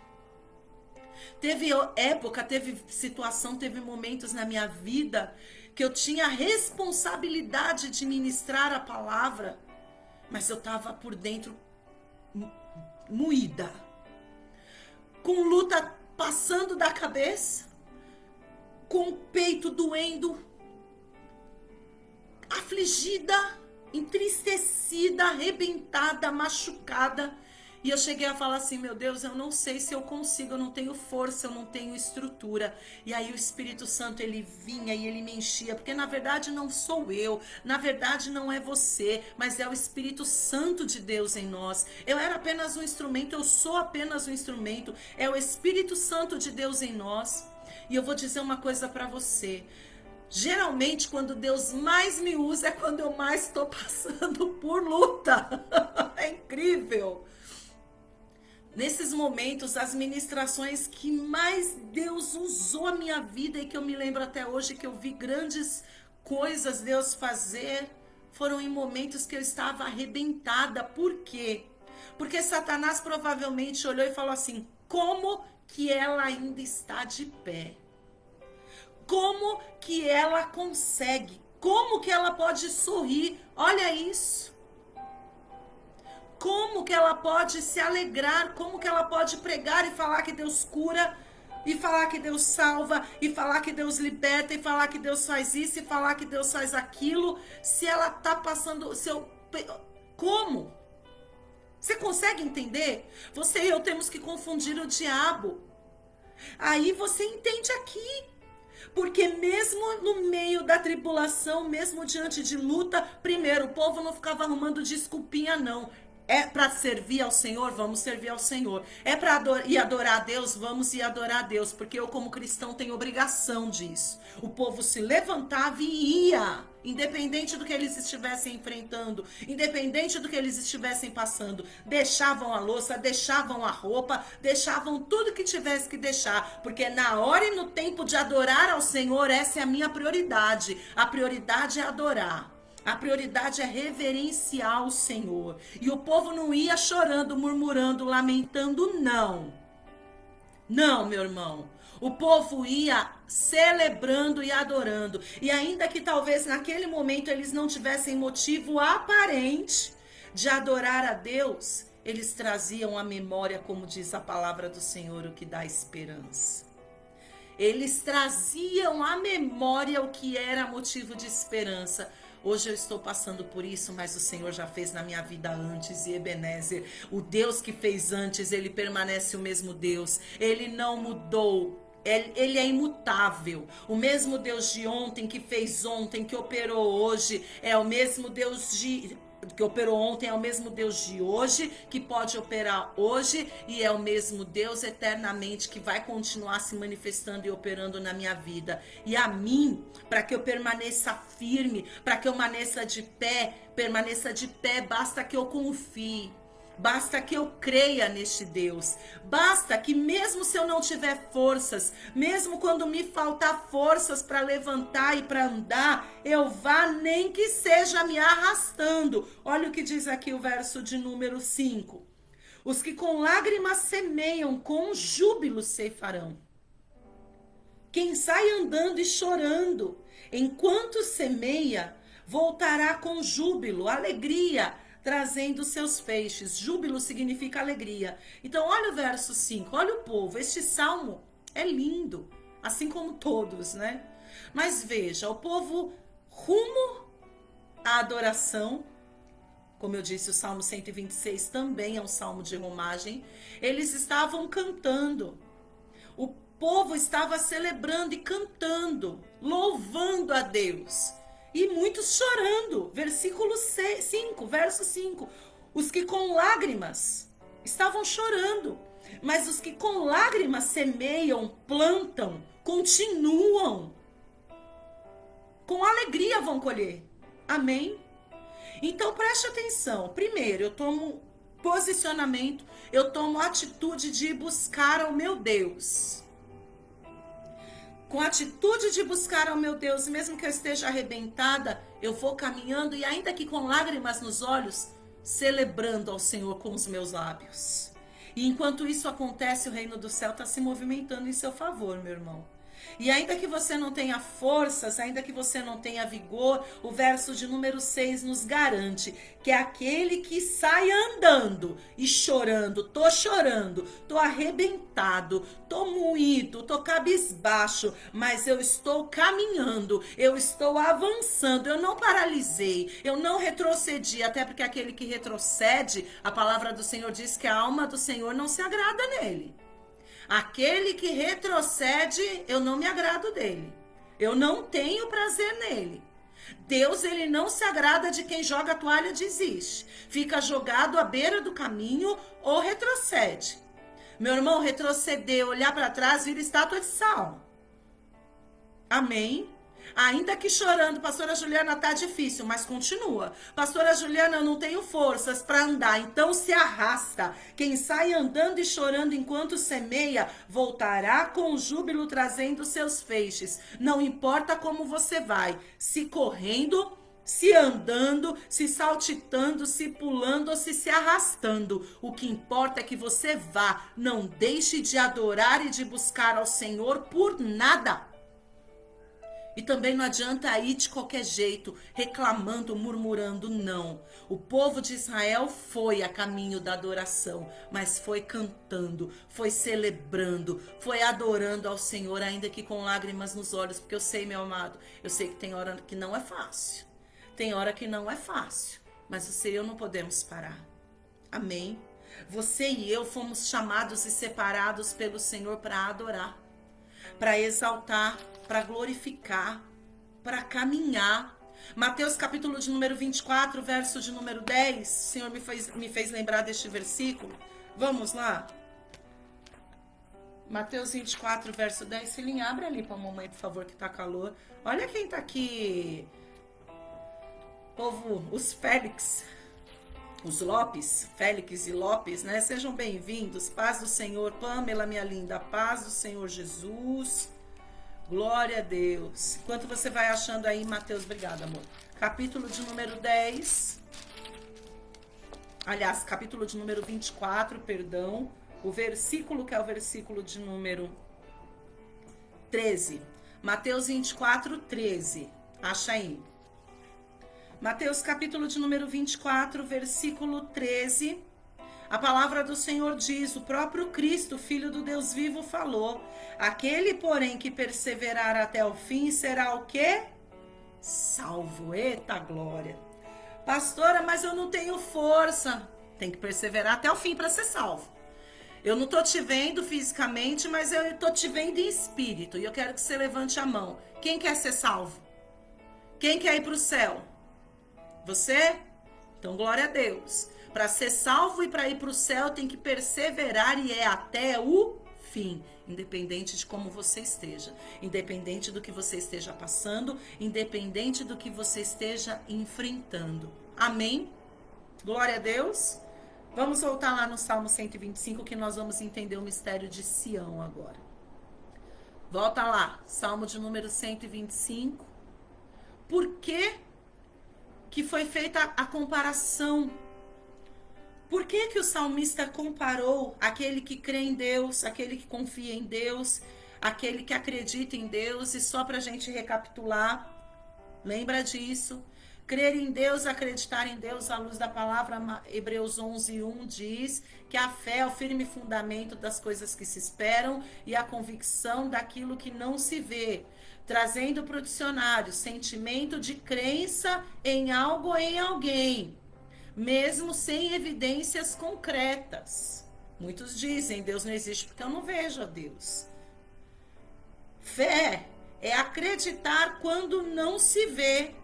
Teve época, teve situação, teve momentos na minha vida que eu tinha a responsabilidade de ministrar a palavra. mas eu estava por dentro moída, com luta passando da cabeça, com o peito doendo, afligida, entristecida, arrebentada, machucada. E eu cheguei a falar assim, meu Deus, eu não sei se eu consigo, eu não tenho força, eu não tenho estrutura. E aí o Espírito Santo, ele vinha e ele me enchia, porque na verdade não sou eu, na verdade não é você, mas é o Espírito Santo de Deus em nós. Eu era apenas um instrumento, eu sou apenas um instrumento, é o Espírito Santo de Deus em nós. E eu vou dizer uma coisa para você, geralmente quando Deus mais me usa é quando eu mais estou passando por luta. É incrível. Nesses momentos, as ministrações que mais Deus usou a minha vida e que eu me lembro até hoje que eu vi grandes coisas Deus fazer, foram em momentos que eu estava arrebentada. Por quê? Porque Satanás provavelmente olhou e falou assim, como que ela ainda está de pé? Como que ela consegue? Como que ela pode sorrir? Olha isso. Como que ela pode se alegrar? Como que ela pode pregar e falar que Deus cura? E falar que Deus salva? E falar que Deus liberta? E falar que Deus faz isso? E falar que Deus faz aquilo? Se ela tá passando... Como? Você consegue entender? Você e eu temos que confundir o diabo. Aí você entende aqui. Porque mesmo no meio da tribulação, mesmo diante de luta, primeiro, o povo não ficava arrumando desculpinha, não. É para servir ao Senhor? Vamos servir ao Senhor. É para ir adorar a Deus? Vamos ir adorar a Deus. Porque eu, como cristão, tenho obrigação disso. O povo se levantava e ia. Independente do que eles estivessem enfrentando. Independente do que eles estivessem passando. Deixavam a louça, deixavam a roupa. Deixavam tudo que tivesse que deixar. Porque na hora e no tempo de adorar ao Senhor, essa é a minha prioridade. A prioridade é adorar. A prioridade é reverenciar o Senhor. E o povo não ia chorando, murmurando, lamentando, não. Não, meu irmão. O povo ia celebrando e adorando. E ainda que talvez naquele momento eles não tivessem motivo aparente de adorar a Deus, eles traziam à memória, como diz a palavra do Senhor, o que dá esperança. Eles traziam à memória o que era motivo de esperança. Hoje eu estou passando por isso, mas o Senhor já fez na minha vida antes. E Ebenezer, o Deus que fez antes, ele permanece o mesmo Deus. Ele não mudou. Ele é imutável. O mesmo Deus de ontem, que fez ontem, que operou hoje, é o mesmo Deus que operou ontem, é o mesmo Deus de hoje, que pode operar hoje, e é o mesmo Deus eternamente que vai continuar se manifestando e operando na minha vida. E a mim, para que eu permaneça firme, para que eu permaneça de pé, basta que eu confie. Basta que eu creia neste Deus. Basta que mesmo se eu não tiver forças, mesmo quando me faltar forças para levantar e para andar, eu vá nem que seja me arrastando. Olha o que diz aqui o verso de número 5. Os que com lágrimas semeiam, com júbilo ceifarão. Quem sai andando e chorando, enquanto semeia, voltará com júbilo, alegria, trazendo seus feixes. Júbilo significa alegria. Então olha o verso 5, olha o povo. Este salmo é lindo, assim como todos, né? Mas veja, o povo rumo à adoração. Como eu disse, o Salmo 126 também é um salmo de romagem. Eles estavam cantando. O povo estava celebrando e cantando, louvando a Deus. E muitos chorando. Versículo 5, verso 5. Os que com lágrimas estavam chorando. Mas os que com lágrimas semeiam, plantam, continuam. Com alegria vão colher. Amém? Então preste atenção. Primeiro, eu tomo posicionamento, eu tomo atitude de buscar ao meu Deus. Com a atitude de buscar ao meu Deus, mesmo que eu esteja arrebentada, eu vou caminhando e ainda que com lágrimas nos olhos, celebrando ao Senhor com os meus lábios. E enquanto isso acontece, o reino do céu está se movimentando em seu favor, meu irmão. E ainda que você não tenha forças, ainda que você não tenha vigor, o verso de número 6 nos garante que é aquele que sai andando e chorando, tô arrebentado, tô moído, tô cabisbaixo, mas eu estou caminhando, eu estou avançando, eu não paralisei, eu não retrocedi, até porque aquele que retrocede, a palavra do Senhor diz que a alma do Senhor não se agrada nele. Aquele que retrocede, eu não me agrado dele. Eu não tenho prazer nele. Deus, ele não se agrada de quem joga a toalha e desiste. Fica jogado à beira do caminho ou retrocede. Meu irmão, retroceder, olhar para trás, vira estátua de sal. Amém? Ainda que chorando, pastora Juliana, tá difícil, mas continua. Pastora Juliana, eu não tenho forças para andar, então se arrasta. Quem sai andando e chorando enquanto semeia, voltará com júbilo trazendo seus feixes. Não importa como você vai, se correndo, se andando, se saltitando, se pulando ou se arrastando. O que importa é que você vá, não deixe de adorar e de buscar ao Senhor por nada. E também não adianta ir de qualquer jeito, reclamando, murmurando, não. O povo de Israel foi a caminho da adoração, mas foi cantando, foi celebrando, foi adorando ao Senhor, ainda que com lágrimas nos olhos, porque eu sei, meu amado, eu sei que tem hora que não é fácil. Tem hora que não é fácil, mas você e eu não podemos parar. Amém? Você e eu fomos chamados e separados pelo Senhor para adorar, para exaltar, para glorificar, para caminhar. Mateus capítulo de número 24, verso de número 10. O Senhor me fez lembrar deste versículo. Vamos lá? Mateus 24, verso 10. Filhinha, abre ali para a mamãe, por favor, que tá calor. Olha quem tá aqui. Povo, os Félix, os Lopes, Félix e Lopes, né? Sejam bem-vindos. Paz do Senhor. Pamela, minha linda. Paz do Senhor Jesus. Glória a Deus. Enquanto você vai achando aí, Mateus, obrigada, amor. Capítulo de número 10. Aliás, capítulo de número 24, perdão. O versículo que é o versículo de número 13. Mateus 24, 13. Acha aí. Mateus capítulo de número 24, versículo 13. A palavra do Senhor diz, o próprio Cristo, Filho do Deus vivo, falou. Aquele, porém, que perseverar até o fim, será o quê? Salvo. Eita glória. Pastora, mas eu não tenho força. Tem que perseverar até o fim para ser salvo. Eu não tô te vendo fisicamente, mas eu tô te vendo em espírito. E eu quero que você levante a mão. Quem quer ser salvo? Quem quer ir para o céu? Você? Então, glória a Deus. Para ser salvo e para ir para o céu, tem que perseverar e é até o fim. Independente de como você esteja. Independente do que você esteja passando. Independente do que você esteja enfrentando. Amém? Glória a Deus. Vamos voltar lá no Salmo 125 que nós vamos entender o mistério de Sião agora. Volta lá. Salmo de número 125. Por que foi feita a comparação? Por que o salmista comparou aquele que crê em Deus, aquele que confia em Deus, aquele que acredita em Deus? E só para a gente recapitular, lembra disso? Crer em Deus, acreditar em Deus, à luz da palavra, Hebreus 11:1 diz que a fé é o firme fundamento das coisas que se esperam e a convicção daquilo que não se vê. Trazendo para o dicionário, sentimento de crença em algo ou em alguém, mesmo sem evidências concretas. Muitos dizem, Deus não existe porque eu não vejo a Deus. Fé é acreditar quando não se vê,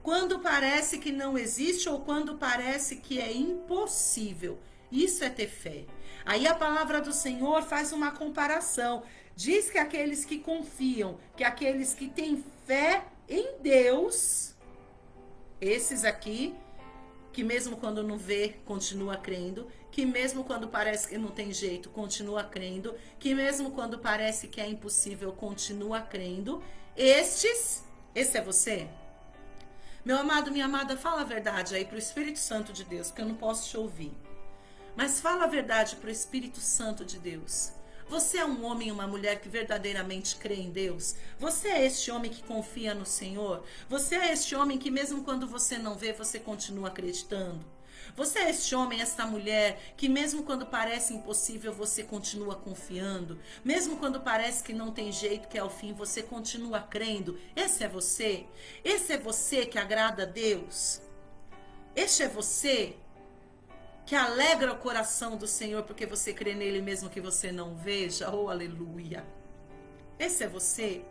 quando parece que não existe ou quando parece que é impossível. Isso é ter fé. Aí a palavra do Senhor faz uma comparação. Diz que aqueles que confiam, que aqueles que têm fé em Deus, esses aqui, que mesmo quando não vê, continua crendo, que mesmo quando parece que não tem jeito, continua crendo, que mesmo quando parece que é impossível, continua crendo. Esse é você? Meu amado, minha amada, fala a verdade aí para o Espírito Santo de Deus, porque eu não posso te ouvir. Mas fala a verdade para o Espírito Santo de Deus. Você é um homem e uma mulher que verdadeiramente crê em Deus? Você é este homem que confia no Senhor? Você é este homem que mesmo quando você não vê, você continua acreditando? Você é este homem, esta mulher, que mesmo quando parece impossível, você continua confiando? Mesmo quando parece que não tem jeito, que é o fim, você continua crendo? Esse é você? Esse é você que agrada a Deus? Este é você que alegra o coração do Senhor porque você crê nele mesmo que você não veja? Oh, aleluia! Esse é você?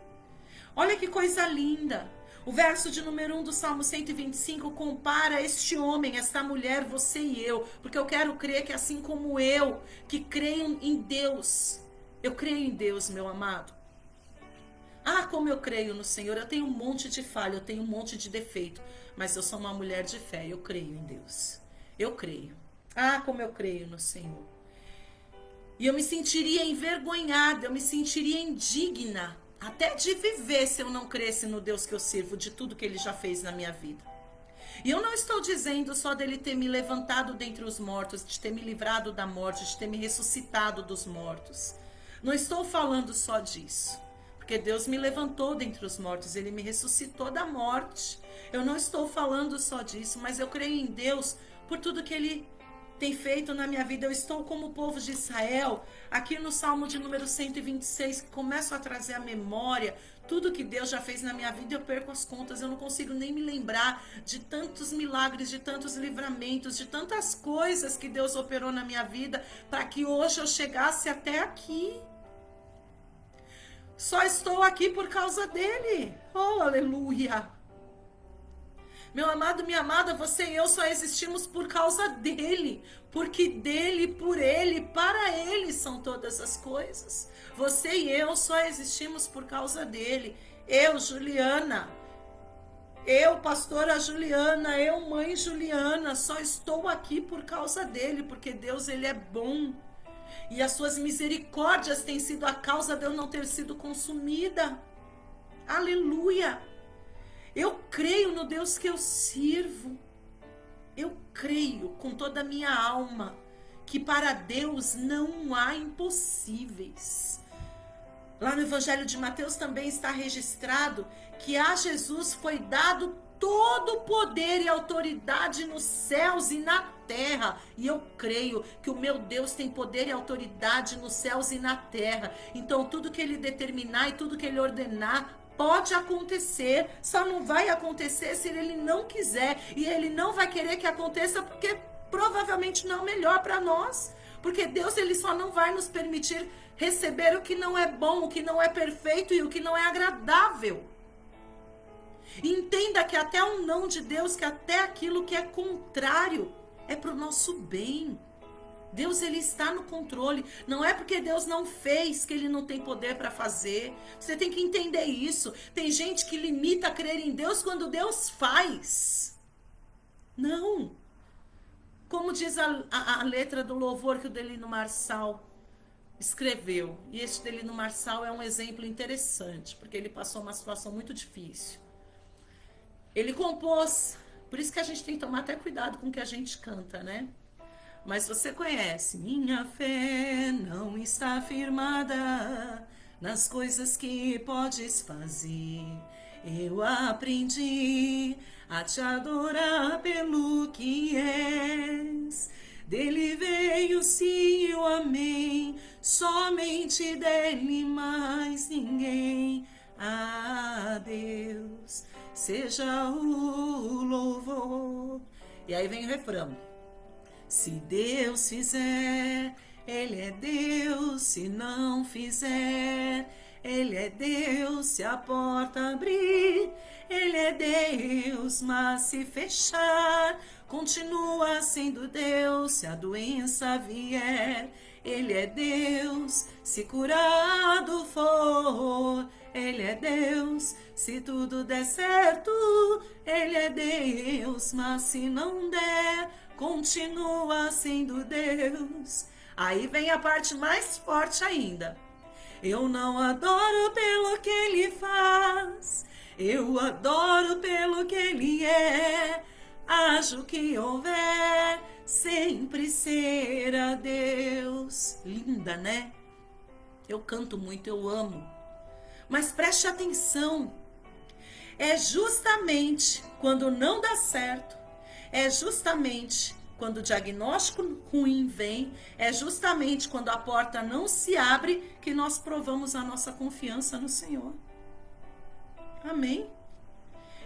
Olha que coisa linda! O verso de número 1 do Salmo 125 compara este homem, esta mulher, você e eu, porque eu quero crer que assim como eu, que creio em Deus, eu creio em Deus, meu amado. Ah, como eu creio no Senhor, eu tenho um monte de falha, eu tenho um monte de defeito, mas eu sou uma mulher de fé, eu creio em Deus. Eu creio. Ah, como eu creio no Senhor. E eu me sentiria envergonhada, eu me sentiria indigna, até de viver se eu não cresce no Deus que eu sirvo, de tudo que Ele já fez na minha vida. E eu não estou dizendo só dele ter me levantado dentre os mortos, de ter me livrado da morte, de ter me ressuscitado dos mortos. Não estou falando só disso. Porque Deus me levantou dentre os mortos, Ele me ressuscitou da morte. Eu não estou falando só disso, mas eu creio em Deus por tudo que Ele tem feito na minha vida. Eu estou como o povo de Israel, aqui no Salmo de número 126, que começo a trazer à memória tudo que Deus já fez na minha vida. Eu perco as contas, eu não consigo nem me lembrar de tantos milagres, de tantos livramentos, de tantas coisas que Deus operou na minha vida, para que hoje eu chegasse até aqui. Só estou aqui por causa dele. Oh, aleluia! Meu amado, minha amada, você e eu só existimos por causa dele. Porque dele, por ele, para ele são todas as coisas. Você e eu só existimos por causa dele. Eu, Juliana. Eu, pastora Juliana. Eu, mãe Juliana. Só estou aqui por causa dele. Porque Deus, ele é bom. E as suas misericórdias têm sido a causa de eu não ter sido consumida. Aleluia! Eu creio no Deus que eu sirvo. Eu creio com toda a minha alma que para Deus não há impossíveis. Lá no Evangelho de Mateus também está registrado que a Jesus foi dado todo o poder e autoridade nos céus e na terra. E eu creio que o meu Deus tem poder e autoridade nos céus e na terra. Então tudo que Ele determinar e tudo que Ele ordenar pode acontecer, só não vai acontecer se Ele não quiser. E Ele não vai querer que aconteça porque provavelmente não é o melhor para nós. Porque Deus, Ele só não vai nos permitir receber o que não é bom, o que não é perfeito e o que não é agradável. Entenda que até o não de Deus, que até aquilo que é contrário, é para o nosso bem. Deus, ele está no controle. Não é porque Deus não fez que ele não tem poder para fazer. Você tem que entender isso. Tem gente que limita a crer em Deus quando Deus faz. Não. Como diz a letra do louvor que o Delino Marçal escreveu. E este Delino Marçal é um exemplo interessante, porque ele passou uma situação muito difícil. Ele compôs, por isso que a gente tem que tomar até cuidado com o que a gente canta, né? Mas você conhece. Minha fé não está firmada nas coisas que podes fazer. Eu aprendi a te adorar pelo que és. Dele veio sim e o amém, somente dele mais ninguém. A Deus seja o louvor. E aí vem o refrão. Se Deus fizer, Ele é Deus. Se não fizer, Ele é Deus. Se a porta abrir, Ele é Deus. Mas se fechar, continua sendo Deus. Se a doença vier, Ele é Deus. Se curado for, Ele é Deus. Se tudo der certo, Ele é Deus. Mas se não der, continua sendo Deus. Aí vem a parte mais forte ainda. Eu não adoro pelo que Ele faz, eu adoro pelo que Ele é. Haja o que houver, sempre será Deus. Linda, né? Eu canto muito, eu amo. Mas preste atenção. É justamente quando não dá certo, é justamente quando o diagnóstico ruim vem, é justamente quando a porta não se abre que nós provamos a nossa confiança no Senhor. Amém?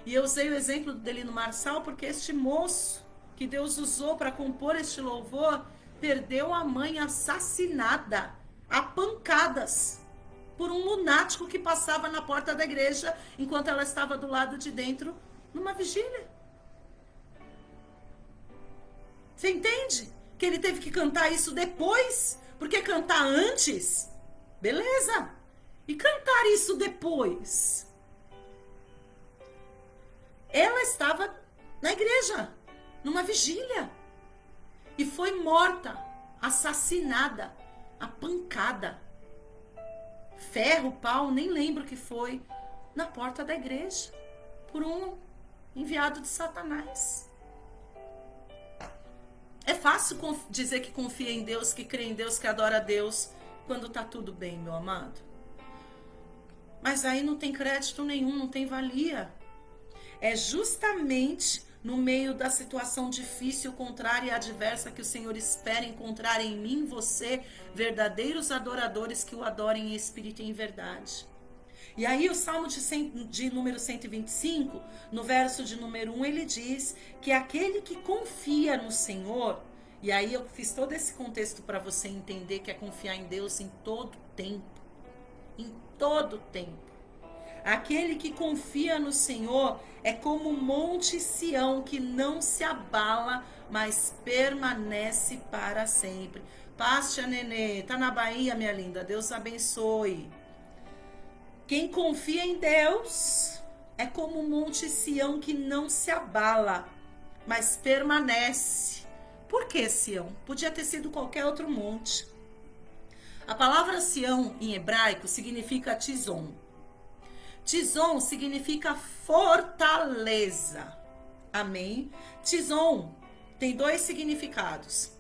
E eu usei o exemplo dele no Marçal porque este moço que Deus usou para compor este louvor perdeu a mãe assassinada a pancadas por um lunático que passava na porta da igreja enquanto ela estava do lado de dentro numa vigília. Você entende? Que ele teve que cantar isso depois, porque cantar antes, beleza. E cantar isso depois? Ela estava na igreja, numa vigília, e foi morta, assassinada, a pancada. Ferro, pau, nem lembro o que foi, na porta da igreja, por um enviado de Satanás. É fácil dizer que confia em Deus, que crê em Deus, que adora a Deus, quando tá tudo bem, meu amado. Mas aí não tem crédito nenhum, não tem valia. É justamente no meio da situação difícil, contrária e adversa que o Senhor espera encontrar em mim, você, verdadeiros adoradores que o adorem em espírito e em verdade. E aí o Salmo de número 125, no verso de número 1, ele diz que aquele que confia no Senhor, e aí eu fiz todo esse contexto para você entender que é confiar em Deus em todo tempo. Em todo tempo. Aquele que confia no Senhor é como o monte Sião que não se abala, mas permanece para sempre. Paz, tia Nenê, tá na Bahia, minha linda, Deus abençoe. Quem confia em Deus é como o monte Sião que não se abala, mas permanece. Por que Sião? Podia ter sido qualquer outro monte. A palavra Sião em hebraico significa Tizon. Tizon significa fortaleza. Amém? Tizon tem dois significados: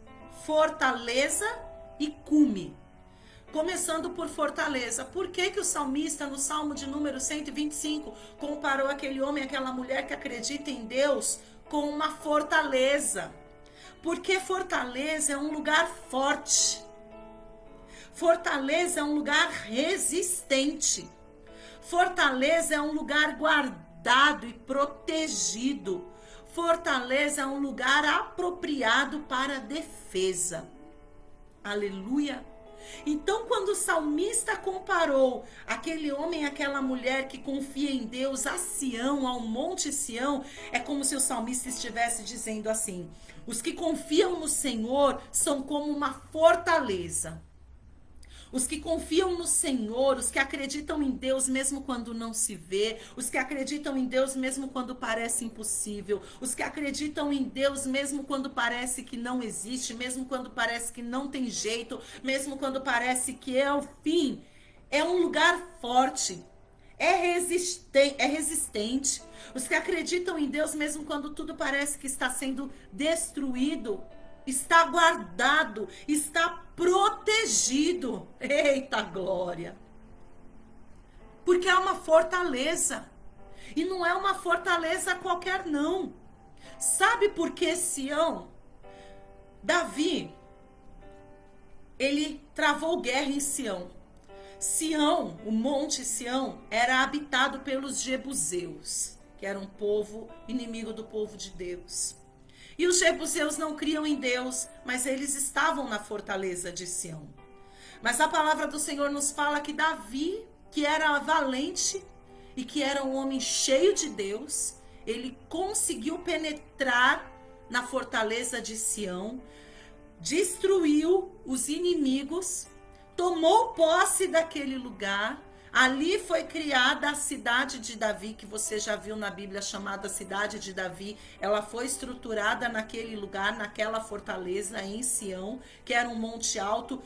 fortaleza e cume. Começando por fortaleza. Por que o salmista, no Salmo de número 125, comparou aquele homem, aquela mulher que acredita em Deus com uma fortaleza? Porque fortaleza é um lugar forte. Fortaleza é um lugar resistente. Fortaleza é um lugar guardado e protegido. Fortaleza é um lugar apropriado para defesa. Aleluia! Então, quando o salmista comparou aquele homem, aquela mulher que confia em Deus a Sião, ao monte Sião, é como se o salmista estivesse dizendo assim: os que confiam no Senhor são como uma fortaleza. Os que confiam no Senhor, os que acreditam em Deus mesmo quando não se vê, os que acreditam em Deus mesmo quando parece impossível, os que acreditam em Deus mesmo quando parece que não existe, mesmo quando parece que não tem jeito, mesmo quando parece que é o fim, é um lugar forte, é resistente. Os que acreditam em Deus mesmo quando tudo parece que está sendo destruído, está guardado, está protegido. Eita glória! Porque é uma fortaleza. E não é uma fortaleza qualquer não. Sabe por que Sião? Davi, ele travou guerra em Sião. Sião, o monte Sião, era habitado pelos jebuseus, que era um povo inimigo do povo de Deus. E os jebuseus não criam em Deus, mas eles estavam na fortaleza de Sião. Mas a palavra do Senhor nos fala que Davi, que era valente e que era um homem cheio de Deus, ele conseguiu penetrar na fortaleza de Sião, destruiu os inimigos, tomou posse daquele lugar. Ali foi criada a cidade de Davi, que você já viu na Bíblia, chamada Cidade de Davi. Ela foi estruturada naquele lugar, naquela fortaleza em Sião, que era um monte alto,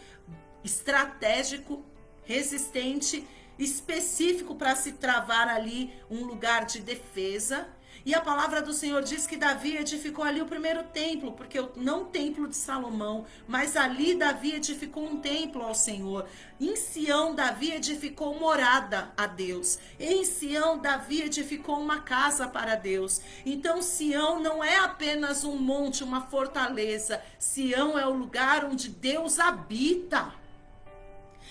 estratégico, resistente, específico para se travar ali um lugar de defesa. E a palavra do Senhor diz que Davi edificou ali o primeiro templo, porque não o templo de Salomão, mas ali Davi edificou um templo ao Senhor. Em Sião, Davi edificou morada a Deus. Em Sião, Davi edificou uma casa para Deus. Então, Sião não é apenas um monte, uma fortaleza. Sião é o lugar onde Deus habita.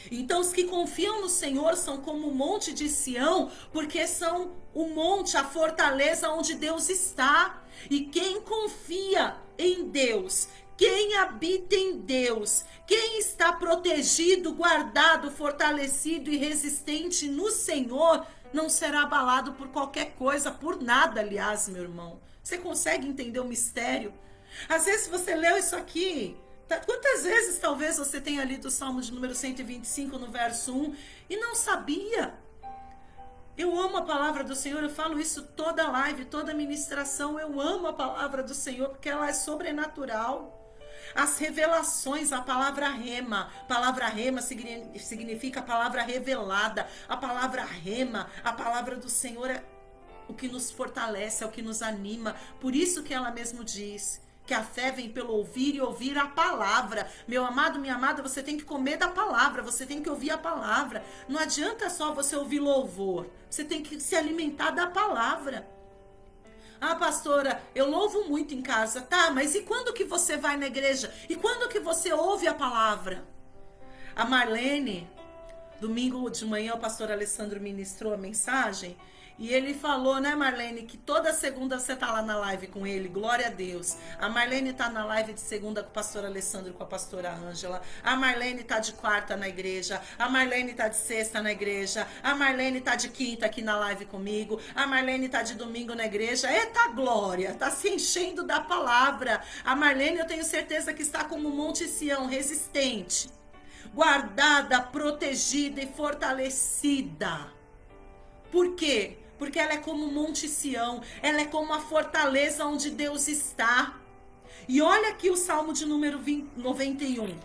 Então, os que confiam no Senhor são como o monte de Sião, porque são o monte, a fortaleza onde Deus está. E quem confia em Deus, quem habita em Deus, quem está protegido, guardado, fortalecido e resistente no Senhor, não será abalado por qualquer coisa, por nada, aliás, meu irmão. Você consegue entender o mistério? Às vezes você leu isso aqui. Quantas vezes talvez você tenha lido o Salmo de número 125 no verso 1 e não sabia? Eu amo a palavra do Senhor, eu falo isso toda live, toda ministração, eu amo a palavra do Senhor porque ela é sobrenatural. As revelações, a palavra rema significa a palavra revelada, a palavra rema, a palavra do Senhor é o que nos fortalece, é o que nos anima, por isso que ela mesmo diz que a fé vem pelo ouvir e ouvir a palavra. Meu amado, minha amada, você tem que comer da palavra, você tem que ouvir a palavra. Não adianta só você ouvir louvor, você tem que se alimentar da palavra. Ah, pastora, eu louvo muito em casa. Tá, mas e quando que você vai na igreja? E quando que você ouve a palavra? A Marlene, domingo de manhã, o pastor Alessandro ministrou a mensagem. E ele falou, né, Marlene, que toda segunda você tá lá na live com ele, glória a Deus. A Marlene tá na live de segunda com o pastor Alessandro e com a pastora Ângela. A Marlene tá de quarta na igreja. A Marlene tá de sexta na igreja. A Marlene tá de quinta aqui na live comigo. A Marlene tá de domingo na igreja. Eita glória, tá se enchendo da palavra. A Marlene, eu tenho certeza que está como Monte Sião, resistente, guardada, protegida e fortalecida. Por quê? Porque ela é como o Monte Sião, ela é como a fortaleza onde Deus está. E olha aqui o Salmo de número 91.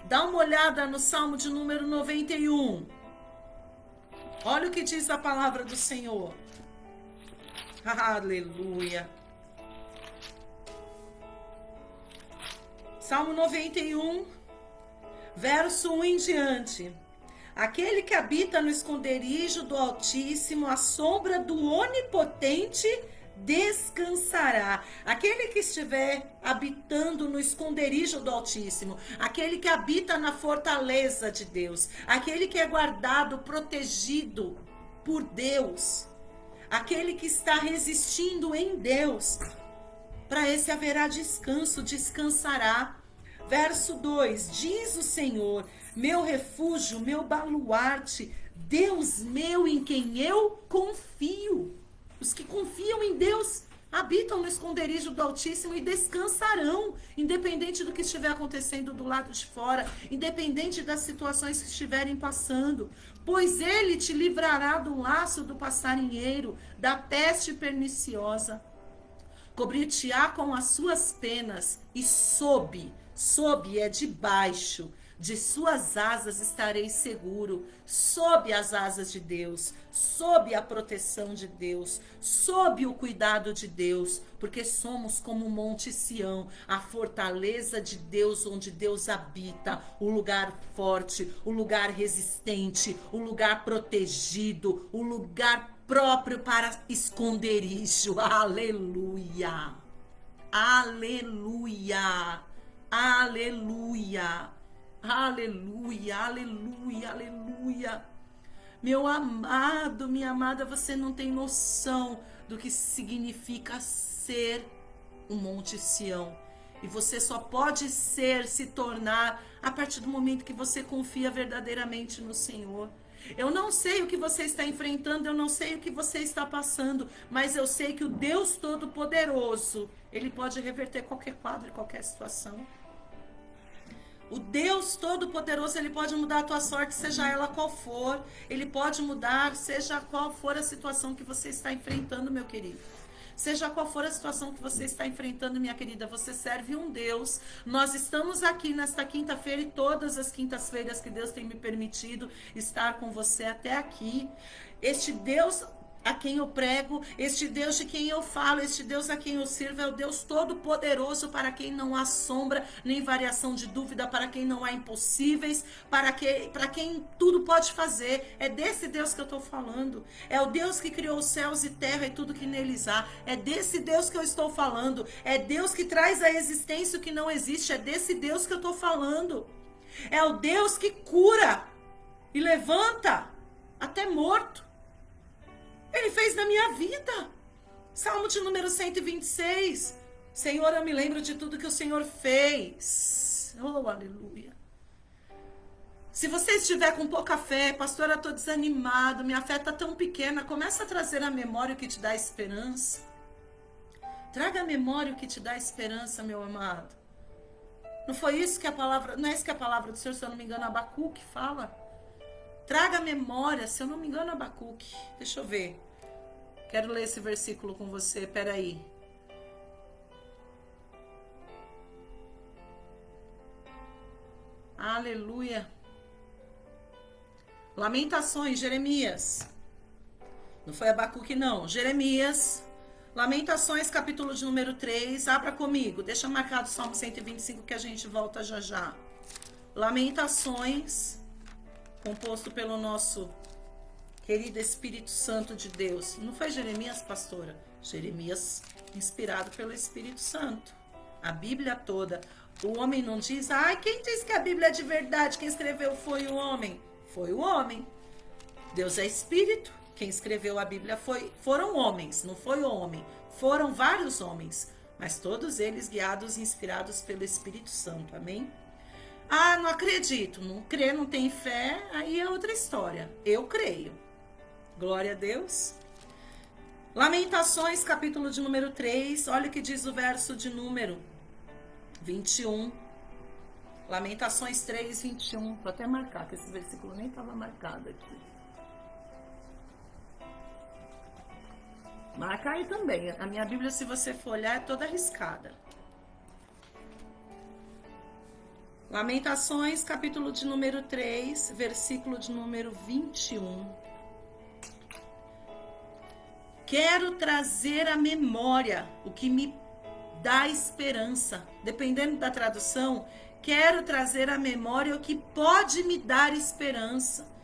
Dá uma olhada no Salmo de número 91. Olha o que diz a palavra do Senhor. Aleluia. Salmo 91, verso 1 em diante. Aquele que habita no esconderijo do Altíssimo, à sombra do Onipotente, descansará. Aquele que estiver habitando no esconderijo do Altíssimo, aquele que habita na fortaleza de Deus, aquele que é guardado, protegido por Deus, aquele que está resistindo em Deus, para esse haverá descanso, descansará. Verso 2, diz o Senhor, meu refúgio, meu baluarte, Deus meu em quem eu confio. Os que confiam em Deus habitam no esconderijo do Altíssimo e descansarão, independente do que estiver acontecendo do lado de fora, independente das situações que estiverem passando. Pois Ele te livrará do laço do passarinheiro, da peste perniciosa. Cobrir-te-á com as suas penas e sob é debaixo de suas asas estarei seguro, sob as asas de Deus, sob a proteção de Deus, sob o cuidado de Deus, porque somos como o Monte Sião, a fortaleza de Deus onde Deus habita, o lugar forte, o lugar resistente, o lugar protegido, o lugar próprio para esconderijo. Aleluia! Aleluia! Aleluia! Aleluia, aleluia, aleluia. Meu amado, minha amada, você não tem noção do que significa ser um Monte Sião. E você só pode se tornar, a partir do momento que você confia verdadeiramente no Senhor. Eu não sei o que você está enfrentando, eu não sei o que você está passando, mas eu sei que o Deus Todo-Poderoso, Ele pode reverter qualquer quadro, qualquer situação. O Deus Todo-Poderoso, Ele pode mudar a tua sorte, seja ela qual for. Ele pode mudar, seja qual for a situação que você está enfrentando, meu querido. Seja qual for a situação que você está enfrentando, minha querida, você serve um Deus. Nós estamos aqui nesta quinta-feira e todas as quintas-feiras que Deus tem me permitido estar com você até aqui. Este Deus a quem eu prego, este Deus de quem eu falo, este Deus a quem eu sirvo é o Deus todo-poderoso, para quem não há sombra, nem variação de dúvida, para quem não há impossíveis, para quem tudo pode fazer. É desse Deus que eu estou falando. É o Deus que criou os céus e terra e tudo que neles há. É desse Deus que eu estou falando. É Deus que traz à existência o que não existe. É desse Deus que eu estou falando. É o Deus que cura e levanta até morto. Ele fez na minha vida. Salmo de número 126. Senhor, eu me lembro de tudo que o Senhor fez. Oh, aleluia. Se você estiver com pouca fé, pastora, eu estou desanimado, minha fé está tão pequena, começa a trazer à memória o que te dá esperança. Traga à memória o que te dá esperança, meu amado. Não foi isso que a palavra, não é isso que a palavra do Senhor, se eu não me engano, Abacuque fala? Traga à memória, se eu não me engano, Abacuque. Deixa eu ver. Quero ler esse versículo com você, peraí. Aleluia. Lamentações, Jeremias. Não foi Abacuque, não. Jeremias. Lamentações, capítulo de número 3. Abra comigo. Deixa marcado o Salmo 125 que a gente volta já já. Lamentações, composto pelo nosso querido Espírito Santo de Deus. Não foi Jeremias, pastora? Jeremias, inspirado pelo Espírito Santo. A Bíblia toda. O homem não diz, ai, quem disse que a Bíblia é de verdade? Quem escreveu foi o homem. Foi o homem. Deus é Espírito. Quem escreveu a Bíblia foram homens, não foi o homem. Foram vários homens, mas todos eles guiados e inspirados pelo Espírito Santo. Amém? Ah, não acredito. Não crê, não tem fé, aí é outra história. Eu creio. Glória a Deus. Lamentações, capítulo de número 3. Olha o que diz o verso de número 21. Lamentações 3, 21. Vou até marcar, que esse versículo nem estava marcado aqui. Marca aí também. A minha Bíblia, se você for olhar, é toda arriscada. Lamentações, capítulo de número 3, versículo de número 21. Quero trazer à memória o que me dá esperança. Dependendo da tradução, quero trazer à memória o que pode me dar esperança.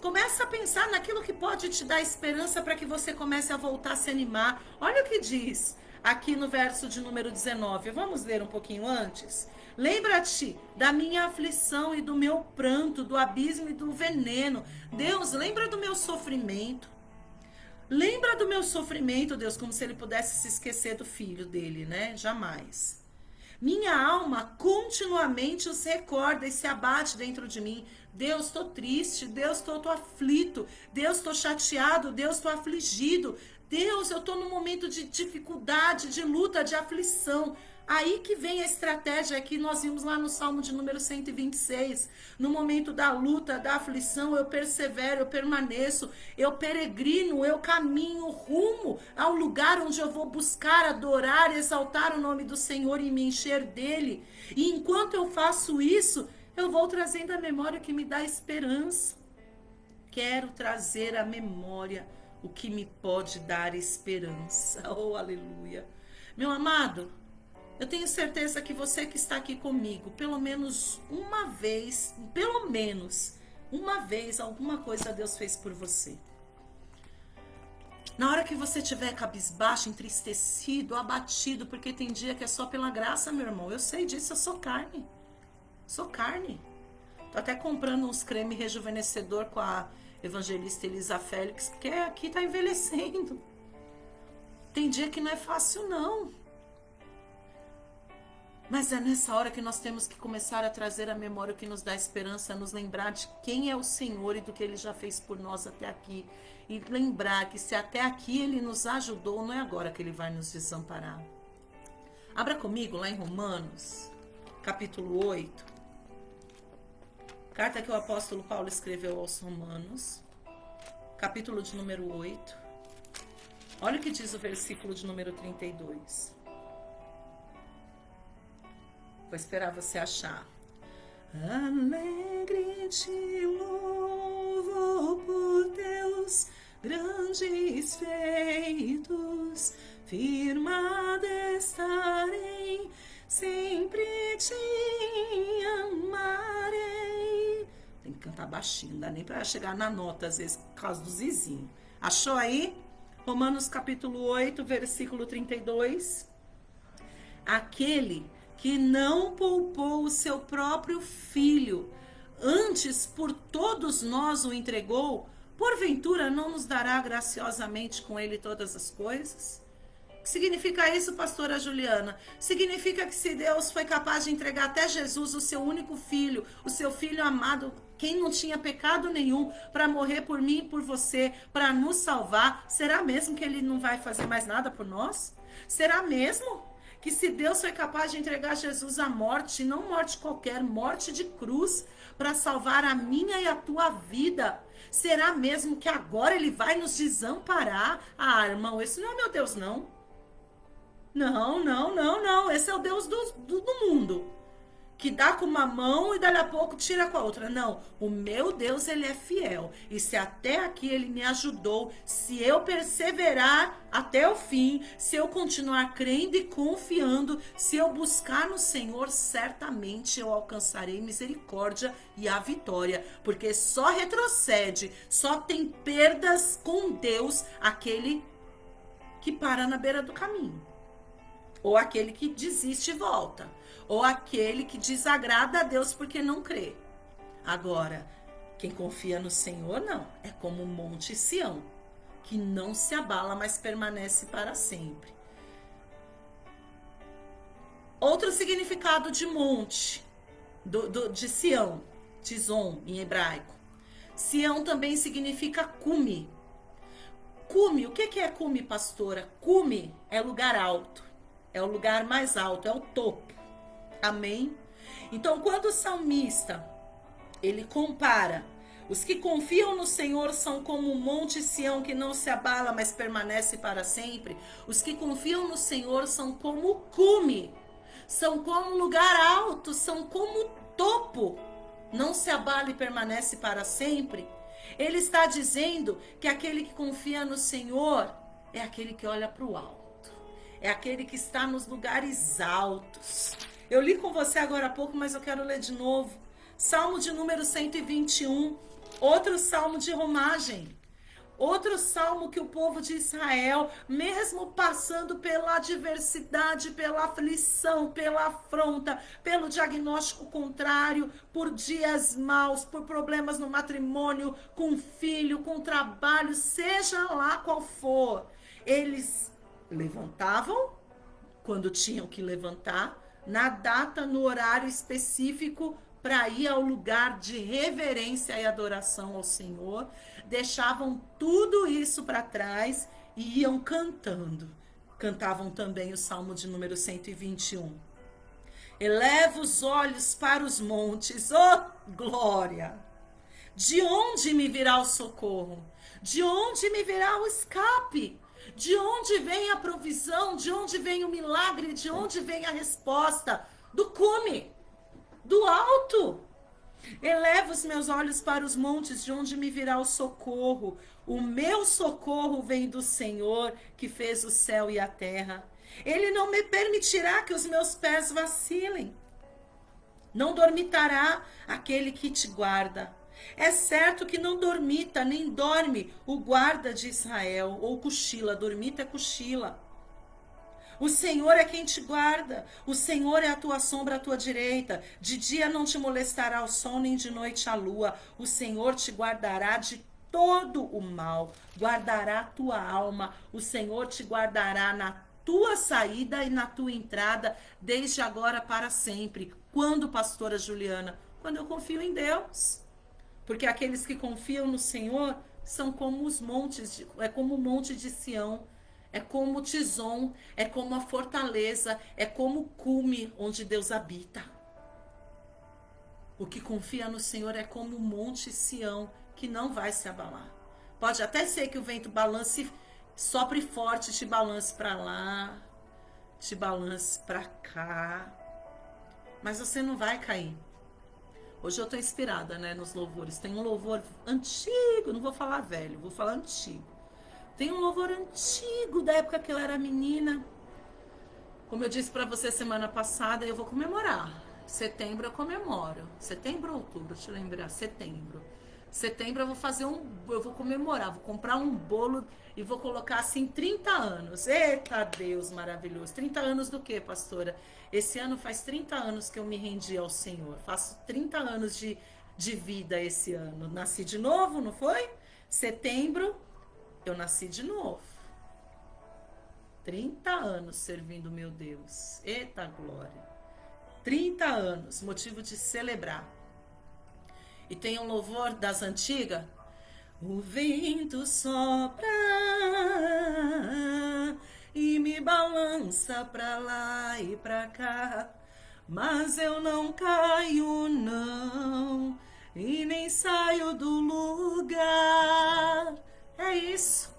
Começa a pensar naquilo que pode te dar esperança para que você comece a voltar a se animar. Olha o que diz aqui no verso de número 19. Vamos ler um pouquinho antes? Lembra-te da minha aflição e do meu pranto, do abismo e do veneno. Deus, lembra do meu sofrimento. Lembra do meu sofrimento, Deus, como se ele pudesse se esquecer do filho dele, né? Jamais. Minha alma continuamente os recorda e se abate dentro de mim. Deus, estou triste. Deus, estou aflito. Deus, estou chateado. Deus, estou afligido. Deus, eu estou num momento de dificuldade, de luta, de aflição. Aí que vem a estratégia que nós vimos lá no Salmo de número 126. No momento da luta, da aflição, eu persevero, eu permaneço, eu peregrino, eu caminho rumo ao lugar onde eu vou buscar, adorar, exaltar o nome do Senhor e me encher dele. E enquanto eu faço isso, eu vou trazendo a memória que me dá esperança. Quero trazer à memória o que me pode dar esperança. Oh, aleluia. Meu amado, eu tenho certeza que você que está aqui comigo, pelo menos uma vez, alguma coisa Deus fez por você. Na hora que você estiver cabisbaixo, entristecido, abatido, porque tem dia que é só pela graça, meu irmão. Eu sei disso, eu sou carne. Sou carne. Tô até comprando uns creme rejuvenescedor com a evangelista Elisa Félix, porque aqui tá envelhecendo. Tem dia que não é fácil, não. Mas é nessa hora que nós temos que começar a trazer à memória o que nos dá esperança, nos lembrar de quem é o Senhor e do que Ele já fez por nós até aqui. E lembrar que se até aqui Ele nos ajudou, não é agora que Ele vai nos desamparar. Abra comigo lá em Romanos, capítulo 8. Carta que o apóstolo Paulo escreveu aos Romanos, capítulo de número 8. Olha o que diz o versículo de número 32. Vou esperar você achar. Alegre te louvo por Deus, grandes feitos, firmado estarei, sempre te amarei. Tem que cantar baixinho, não dá nem para chegar na nota, às vezes, por causa do zizinho. Achou aí? Romanos capítulo 8, versículo 32. Aquele que não poupou o seu próprio filho, antes por todos nós o entregou, porventura não nos dará graciosamente com ele todas as coisas? O que significa isso, pastora Juliana? Significa que se Deus foi capaz de entregar até Jesus, o seu único filho, o seu filho amado, quem não tinha pecado nenhum, para morrer por mim e por você, para nos salvar, será mesmo que ele não vai fazer mais nada por nós? Será mesmo que se Deus foi capaz de entregar Jesus à morte, não morte qualquer, morte de cruz, para salvar a minha e a tua vida, será mesmo que agora ele vai nos desamparar? Ah, irmão, esse não é meu Deus, não. Não. Esse é o Deus do mundo, que dá com uma mão e dali a pouco tira com a outra. Não, o meu Deus, ele é fiel. E se até aqui ele me ajudou, se eu perseverar até o fim, se eu continuar crendo e confiando, se eu buscar no Senhor, certamente eu alcançarei misericórdia e a vitória. Porque só retrocede, só tem perdas com Deus aquele que para na beira do caminho. Ou aquele que desiste e volta. Ou aquele que desagrada a Deus porque não crê. Agora, quem confia no Senhor, não. É como o Monte Sião, que não se abala, mas permanece para sempre. Outro significado de monte, de Sião, Tizom em hebraico. Sião também significa cume. Cume, o que é cume, pastora? Cume é lugar alto. É o lugar mais alto, é o topo. Amém? Então, quando o salmista, ele compara, os que confiam no Senhor são como o monte Sião que não se abala, mas permanece para sempre. Os que confiam no Senhor são como o cume, são como lugar alto, são como o topo, não se abala e permanece para sempre. Ele está dizendo que aquele que confia no Senhor é aquele que olha para o alto. É aquele que está nos lugares altos. Eu li com você agora há pouco, mas eu quero ler de novo. Salmo de número 121. Outro salmo de romagem. Outro salmo que o povo de Israel, mesmo passando pela adversidade, pela aflição, pela afronta, pelo diagnóstico contrário, por dias maus, por problemas no matrimônio, com filho, com trabalho, seja lá qual for, eles levantavam quando tinham que levantar, na data, no horário específico, para ir ao lugar de reverência e adoração ao Senhor, deixavam tudo isso para trás e iam cantando. Cantavam também o Salmo de número 121. Eleva os olhos para os montes, oh glória! De onde me virá o socorro? De onde me virá o escape? De onde vem a provisão? De onde vem o milagre? De onde vem a resposta? Do cume, do alto. Eleva os meus olhos para os montes, de onde me virá o socorro. O meu socorro vem do Senhor, que fez o céu e a terra. Ele não me permitirá que os meus pés vacilem. Não dormitará aquele que te guarda. É certo que não dormita, nem dorme o guarda de Israel, ou cochila, dormita é cochila. O Senhor é quem te guarda, o Senhor é a tua sombra à tua direita, de dia não te molestará o sol, nem de noite a lua, o Senhor te guardará de todo o mal, guardará a tua alma, o Senhor te guardará na tua saída e na tua entrada, desde agora para sempre. Quando, pastora Juliana? Quando eu confio em Deus. Porque aqueles que confiam no Senhor são como os montes, é como o monte de Sião, é como o Tizom, é como a fortaleza, é como o cume onde Deus habita. O que confia no Senhor é como o monte Sião, que não vai se abalar. Pode até ser que o vento balance, sopre forte, te balance para lá, te balance para cá, mas você não vai cair. Hoje eu estou inspirada, né, nos louvores. Tem um louvor antigo, não vou falar velho, vou falar antigo. Tem um louvor antigo da época que eu era menina. Como eu disse para você semana passada, eu vou comemorar. Setembro eu comemoro. Setembro ou outubro? Deixa eu lembrar. Setembro. Setembro eu vou fazer eu vou comemorar. Vou comprar um bolo e vou colocar assim 30 anos. Eita Deus maravilhoso. 30 anos do quê, pastora? Esse ano faz 30 anos que eu me rendi ao Senhor. Faço 30 anos de vida esse ano. Nasci de novo, não foi? Setembro eu nasci de novo. 30 anos servindo meu Deus. Eita glória. 30 anos, motivo de celebrar. E tem um louvor das antigas. O vento sopra e me balança pra lá e pra cá, mas eu não caio não, e nem saio do lugar. É isso,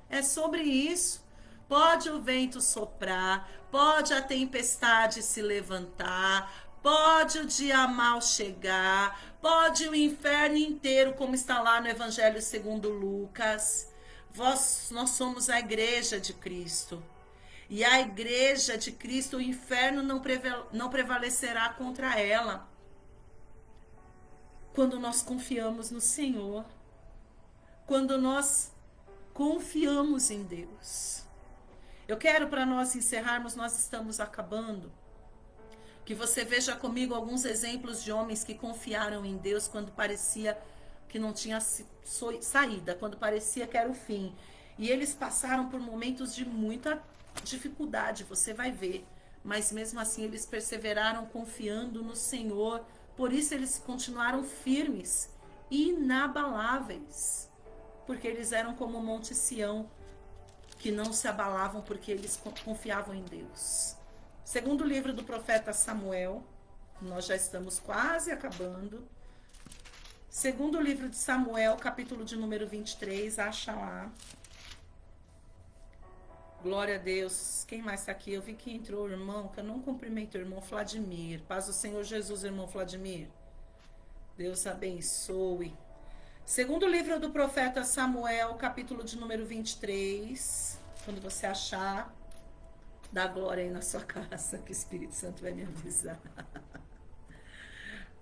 é sobre isso. Pode o vento soprar, pode a tempestade se levantar, pode o dia mal chegar, pode o inferno inteiro, como está lá no Evangelho segundo Lucas. Nós somos a igreja de Cristo. E a igreja de Cristo, o inferno não prevalecerá contra ela. Quando nós confiamos no Senhor. Quando nós confiamos em Deus. Eu quero, para nós encerrarmos, nós estamos acabando, que você veja comigo alguns exemplos de homens que confiaram em Deus quando parecia que não tinha saída, quando parecia que era o fim. E eles passaram por momentos de muita dificuldade, você vai ver. Mas mesmo assim eles perseveraram confiando no Senhor. Por isso eles continuaram firmes, inabaláveis. Porque eles eram como o Monte Sião, que não se abalavam porque eles confiavam em Deus. Segundo livro do profeta Samuel, nós já estamos quase acabando. Segundo livro de Samuel, capítulo de número 23, acha lá. Glória a Deus. Quem mais está aqui? Eu vi que entrou o irmão, que eu não cumprimento o irmão Vladimir. Paz do Senhor Jesus, irmão Vladimir. Deus abençoe. Segundo livro do profeta Samuel, capítulo de número 23. Quando você achar, dá glória aí na sua casa, que o Espírito Santo vai me avisar.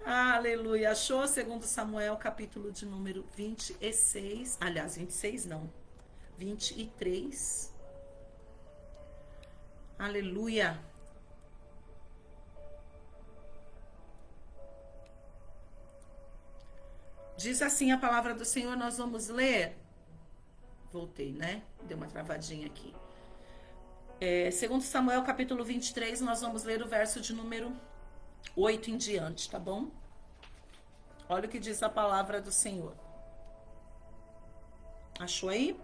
Aleluia. Achou? Segundo Samuel, capítulo de número 26. Aliás, 26 não. 23. Aleluia. Diz assim a palavra do Senhor, nós vamos ler. Voltei, né? Deu uma travadinha aqui. Segundo Samuel, capítulo 23, nós vamos ler o verso de número 8 em diante, tá bom? Olha o que diz a palavra do Senhor. Achou aí?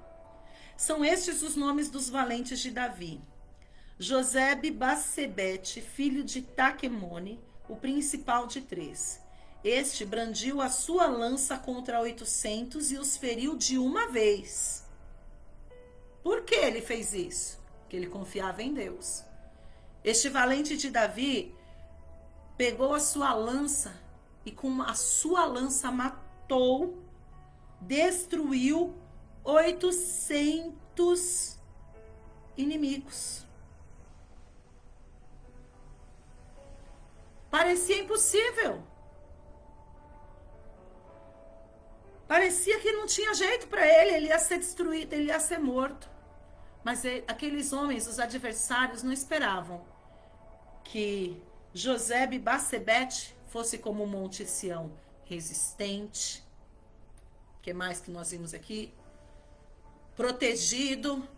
São estes os nomes dos valentes de Davi. Josebe-Bassebete, filho de Taquemone, o principal de 3. Este brandiu a sua lança contra 800 e os feriu de uma vez. Por que ele fez isso? Porque ele confiava em Deus. Este valente de Davi pegou a sua lança e com a sua lança matou, destruiu 800 inimigos. Parecia impossível. Parecia que não tinha jeito para ele ia ser destruído, ele ia ser morto. Mas aqueles homens, os adversários, não esperavam que Josebe-Bassebete fosse como o Monte Sião, resistente. O que mais que nós vimos aqui? Protegido,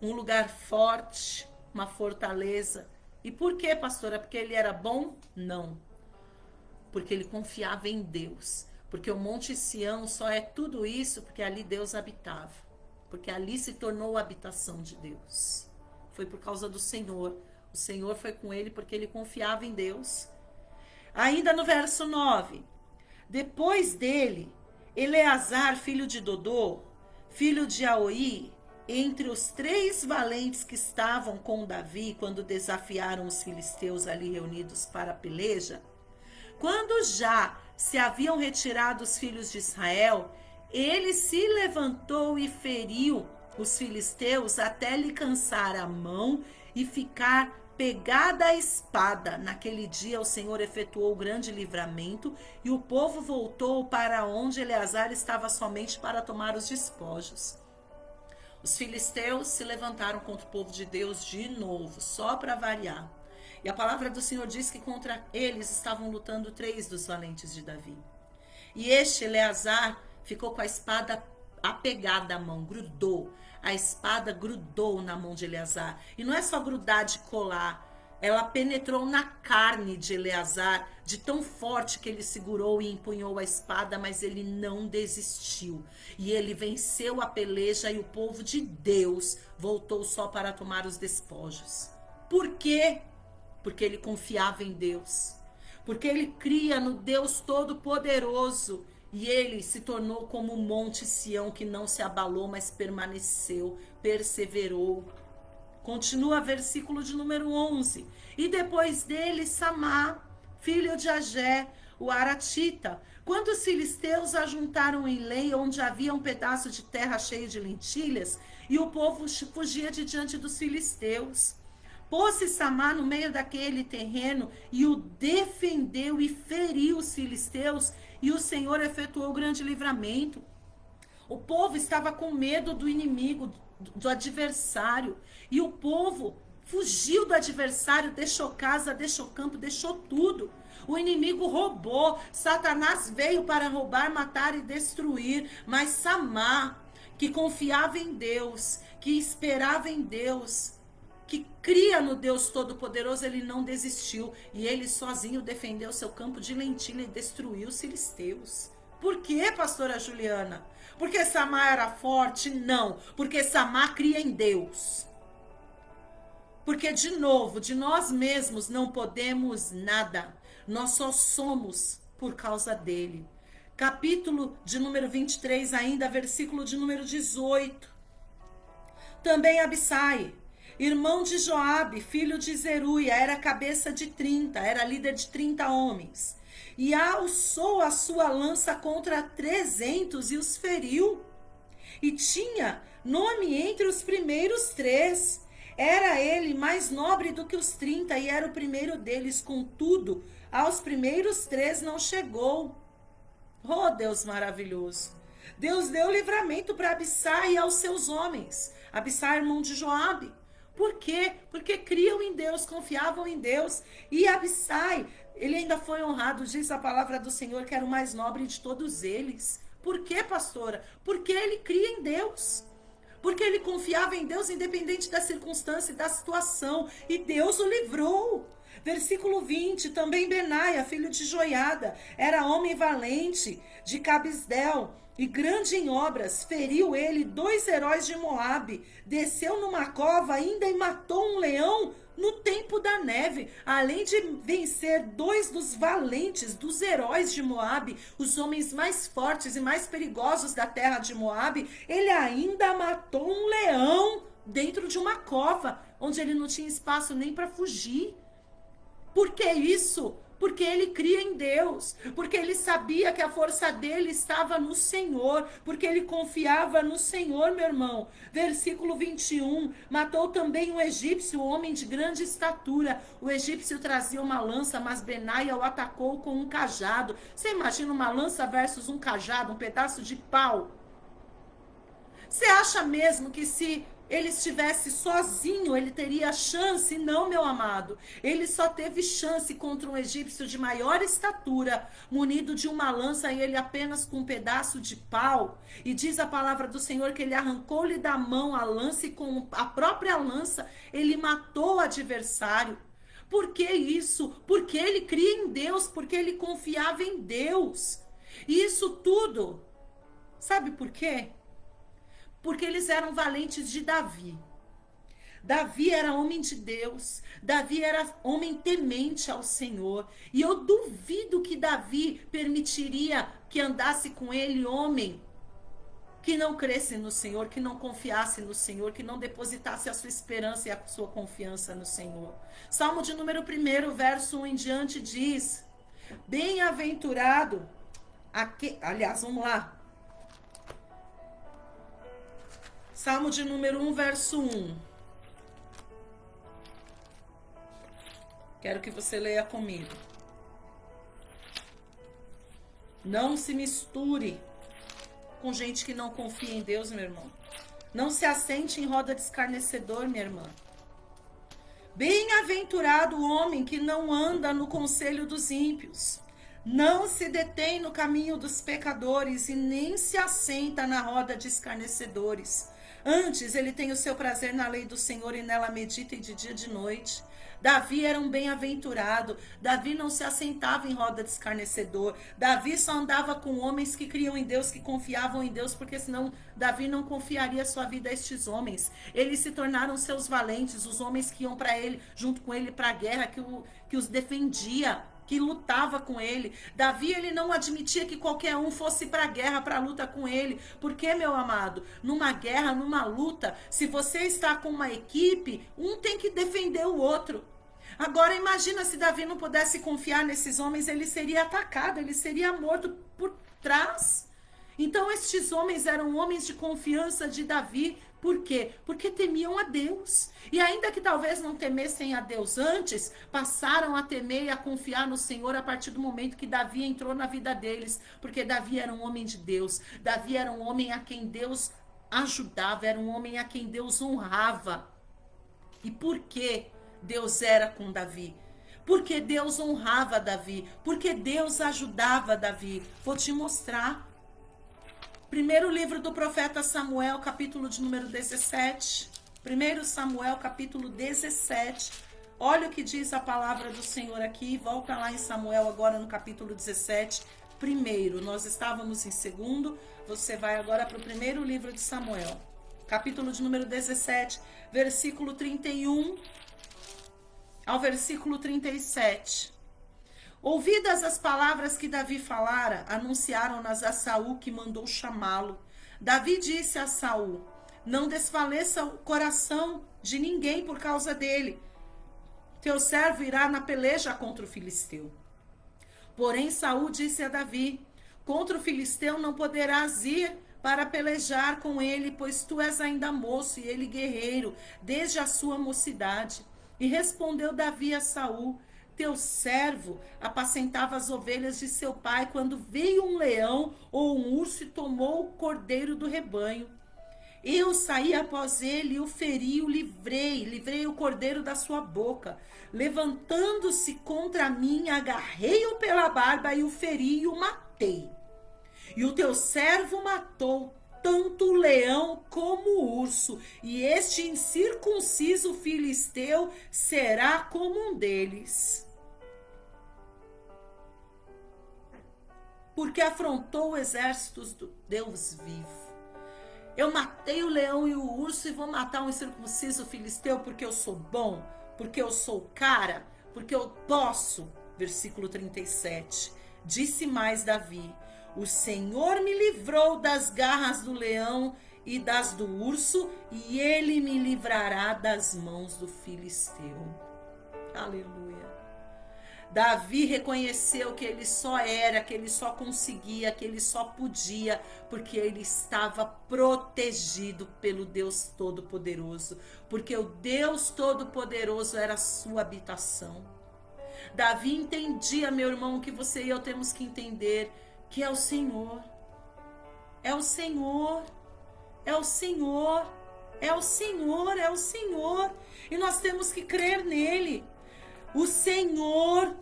um lugar forte, uma fortaleza. E por quê, pastora? Porque ele era bom? Não. Porque ele confiava em Deus. Porque o Monte Sião só é tudo isso porque ali Deus habitava. Porque ali se tornou a habitação de Deus. Foi por causa do Senhor. O Senhor foi com ele porque ele confiava em Deus. Ainda no verso 9. Depois dele, Eleazar, filho de Dodô, filho de Aoi, entre os 3 valentes que estavam com Davi quando desafiaram os filisteus ali reunidos para a peleja, quando já se haviam retirado os filhos de Israel, ele se levantou e feriu os filisteus até lhe cansar a mão e ficar pegada a espada. Naquele dia o Senhor efetuou grande livramento e o povo voltou para onde Eleazar estava somente para tomar os despojos. Os filisteus se levantaram contra o povo de Deus de novo, só para variar. E a palavra do Senhor diz que contra eles estavam lutando 3 dos valentes de Davi. E este Eleazar ficou com a espada apegada à mão, grudou. A espada grudou na mão de Eleazar. E não é só grudar de colar. Ela penetrou na carne de Eleazar, de tão forte que ele segurou e empunhou a espada, mas ele não desistiu. E ele venceu a peleja e o povo de Deus voltou só para tomar os despojos. Por quê? Porque ele confiava em Deus. Porque ele cria no Deus Todo-Poderoso. E ele se tornou como o monte Sião, que não se abalou, mas permaneceu, perseverou. Continua versículo de número 11. E depois dele, Samá, filho de Agé, o Aratita. Quando os filisteus ajuntaram em Lei, onde havia um pedaço de terra cheio de lentilhas, e o povo fugia de diante dos filisteus. Pôs-se Samá no meio daquele terreno e o defendeu e feriu os filisteus, e o Senhor efetuou grande livramento. O povo estava com medo do inimigo, do adversário, e o povo fugiu do adversário, deixou casa, deixou campo, deixou tudo. O inimigo roubou, Satanás veio para roubar, matar e destruir, mas Samá, que confiava em Deus, que esperava em Deus, que cria no Deus Todo-Poderoso, ele não desistiu. E ele sozinho defendeu seu campo de lentilha e destruiu os filisteus. Por quê, pastora Juliana? Porque Samá era forte? Não. Porque Samá cria em Deus. Porque, de novo, de nós mesmos não podemos nada. Nós só somos por causa dele. Capítulo de número 23, ainda, versículo de número 18. Também Abissai, irmão de Joabe, filho de Zeruia, era cabeça de 30, era líder de 30 homens. E alçou a sua lança contra 300 e os feriu. E tinha nome entre os primeiros 3. Era ele mais nobre do que os 30 e era o primeiro deles. Contudo, aos primeiros 3 não chegou. Oh, Deus maravilhoso. Deus deu livramento para Abissai e aos seus homens. Abissai, irmão de Joabe. Por quê? Porque criam em Deus, confiavam em Deus. E Abissai, ele ainda foi honrado, diz a palavra do Senhor, que era o mais nobre de todos eles. Por quê, pastora? Porque ele cria em Deus. Porque ele confiava em Deus, independente da circunstância e da situação. E Deus o livrou. Versículo 20, também Benaia, filho de Joiada, era homem valente, de Cabisdel, e grande em obras. Feriu ele 2 heróis de Moabe, desceu numa cova ainda e matou um leão no tempo da neve. Além de vencer 2 dos valentes, dos heróis de Moabe, os homens mais fortes e mais perigosos da terra de Moabe, ele ainda matou um leão dentro de uma cova, onde ele não tinha espaço nem para fugir. Por que isso? Porque ele cria em Deus, porque ele sabia que a força dele estava no Senhor, porque ele confiava no Senhor, meu irmão. Versículo 21, matou também um egípcio, um homem de grande estatura. O egípcio trazia uma lança, mas Benaia o atacou com um cajado. Você imagina uma lança versus um cajado, um pedaço de pau? Você acha mesmo que se ele estivesse sozinho, ele teria chance? Não, meu amado. Ele só teve chance contra um egípcio de maior estatura, munido de uma lança, e ele apenas com um pedaço de pau. E diz a palavra do Senhor que ele arrancou-lhe da mão a lança, e com a própria lança ele matou o adversário. Por que isso? Porque ele cria em Deus, porque ele confiava em Deus. E isso tudo, sabe por quê? Porque eles eram valentes de Davi. Davi era homem de Deus. Davi era homem temente ao Senhor. E eu duvido que Davi permitiria que andasse com ele homem que não cresce no Senhor, que não confiasse no Senhor, que não depositasse a sua esperança e a sua confiança no Senhor. Salmo de número 1, verso 1 em diante diz: bem-aventurado, aliás, vamos lá. Salmo de número 1, verso 1. Quero que você leia comigo. Não se misture com gente que não confia em Deus, meu irmão. Não se assente em roda de escarnecedor, minha irmã. Bem-aventurado o homem que não anda no conselho dos ímpios, não se detém no caminho dos pecadores e nem se assenta na roda de escarnecedores. Antes, ele tem o seu prazer na lei do Senhor e nela medita de dia e de noite. Davi era um bem-aventurado. Davi não se assentava em roda de escarnecedor. Davi só andava com homens que criam em Deus, que confiavam em Deus, porque senão Davi não confiaria sua vida a estes homens. Eles se tornaram seus valentes, os homens que iam para ele, junto com ele para a guerra, que os defendia, que lutava com ele. Davi, ele não admitia que qualquer um fosse para a guerra, para a luta com ele. Porque, meu amado, numa guerra, numa luta, se você está com uma equipe, um tem que defender o outro. Agora, imagina se Davi não pudesse confiar nesses homens, ele seria atacado, ele seria morto por trás. Então, estes homens eram homens de confiança de Davi. Por quê? Porque temiam a Deus. E ainda que talvez não temessem a Deus antes, passaram a temer e a confiar no Senhor a partir do momento que Davi entrou na vida deles. Porque Davi era um homem de Deus. Davi era um homem a quem Deus ajudava, era um homem a quem Deus honrava. E por que Deus era com Davi? Porque Deus honrava Davi. Porque Deus ajudava Davi. Vou te mostrar. Primeiro livro do profeta Samuel, capítulo de número 17. 1 Samuel, capítulo 17. Olha o que diz a palavra do Senhor aqui. Volta lá em Samuel agora no capítulo 17. Primeiro, nós estávamos em segundo. Você vai agora para o primeiro livro de Samuel. Capítulo de número 17, versículo 31 ao versículo 37. Ouvidas as palavras que Davi falara, anunciaram-nas a Saul, que mandou chamá-lo. Davi disse a Saul: não desfaleça o coração de ninguém por causa dele. Teu servo irá na peleja contra o filisteu. Porém Saul disse a Davi: contra o filisteu não poderás ir para pelejar com ele, pois tu és ainda moço e ele guerreiro, desde a sua mocidade. E respondeu Davi a Saul: teu servo apacentava as ovelhas de seu pai quando veio um leão ou um urso e tomou o cordeiro do rebanho. Eu saí após ele e o feri e o livrei o cordeiro da sua boca. Levantando-se contra mim, agarrei-o pela barba e o feri e o matei. E o teu servo matou tanto o leão como o urso, e este incircunciso filisteu será como um deles. Porque afrontou o exército do Deus vivo. Eu matei o leão e o urso e vou matar um incircunciso filisteu porque eu sou bom, porque eu sou cara, porque eu posso. Versículo 37. Disse mais Davi: o Senhor me livrou das garras do leão e das do urso, e ele me livrará das mãos do filisteu. Aleluia. Davi reconheceu que ele só era, que ele só conseguia, que ele só podia, porque ele estava protegido pelo Deus Todo-Poderoso, porque o Deus Todo-Poderoso era a sua habitação. Davi entendia, meu irmão, que você e eu temos que entender, que é o Senhor. É o Senhor. É o Senhor. É o Senhor. É o Senhor. E nós temos que crer nele. O Senhor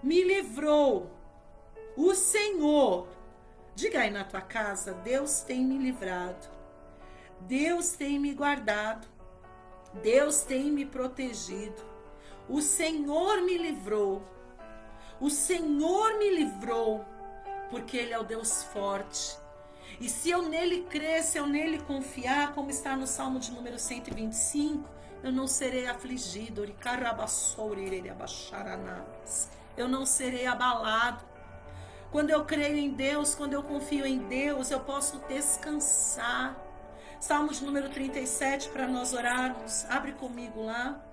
me livrou. O Senhor. Diga aí na tua casa: Deus tem me livrado. Deus tem me guardado. Deus tem me protegido. O Senhor me livrou. O Senhor me livrou. Porque Ele é o Deus forte. E se eu nele crer, se eu nele confiar, como está no Salmo de número 125, eu não serei afligido. Eu não serei abalado. Quando eu creio em Deus, quando eu confio em Deus, eu posso descansar. Salmo de número 37, para nós orarmos. Abre comigo lá.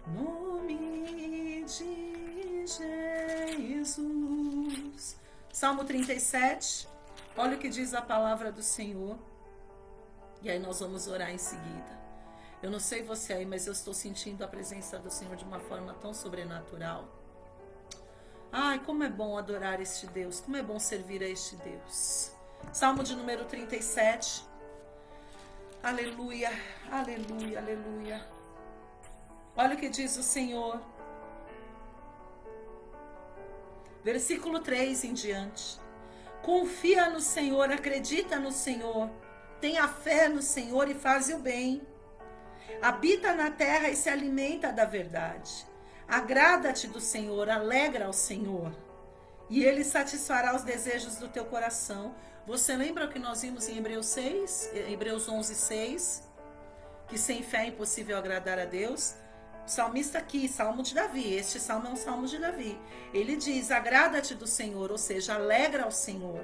Nome de Jesus. Salmo 37. Olha o que diz a palavra do Senhor. E aí nós vamos orar em seguida. Eu não sei você aí, mas eu estou sentindo a presença do Senhor de uma forma tão sobrenatural. Ai, como é bom adorar este Deus, como é bom servir a este Deus. Salmo de número 37. Aleluia, aleluia, aleluia. Olha o que diz o Senhor. Versículo 3 em diante. Confia no Senhor, acredita no Senhor. Tenha fé no Senhor e faz o bem. Habita na terra e se alimenta da verdade. Agrada-te do Senhor, alegra ao Senhor. E Ele satisfará os desejos do teu coração. Você lembra o que nós vimos em Hebreus 11, 6? Que sem fé é impossível agradar a Deus. O salmista aqui, Salmo de Davi. Este salmo é um salmo de Davi. Ele diz, agrada-te do Senhor, ou seja, alegra ao Senhor.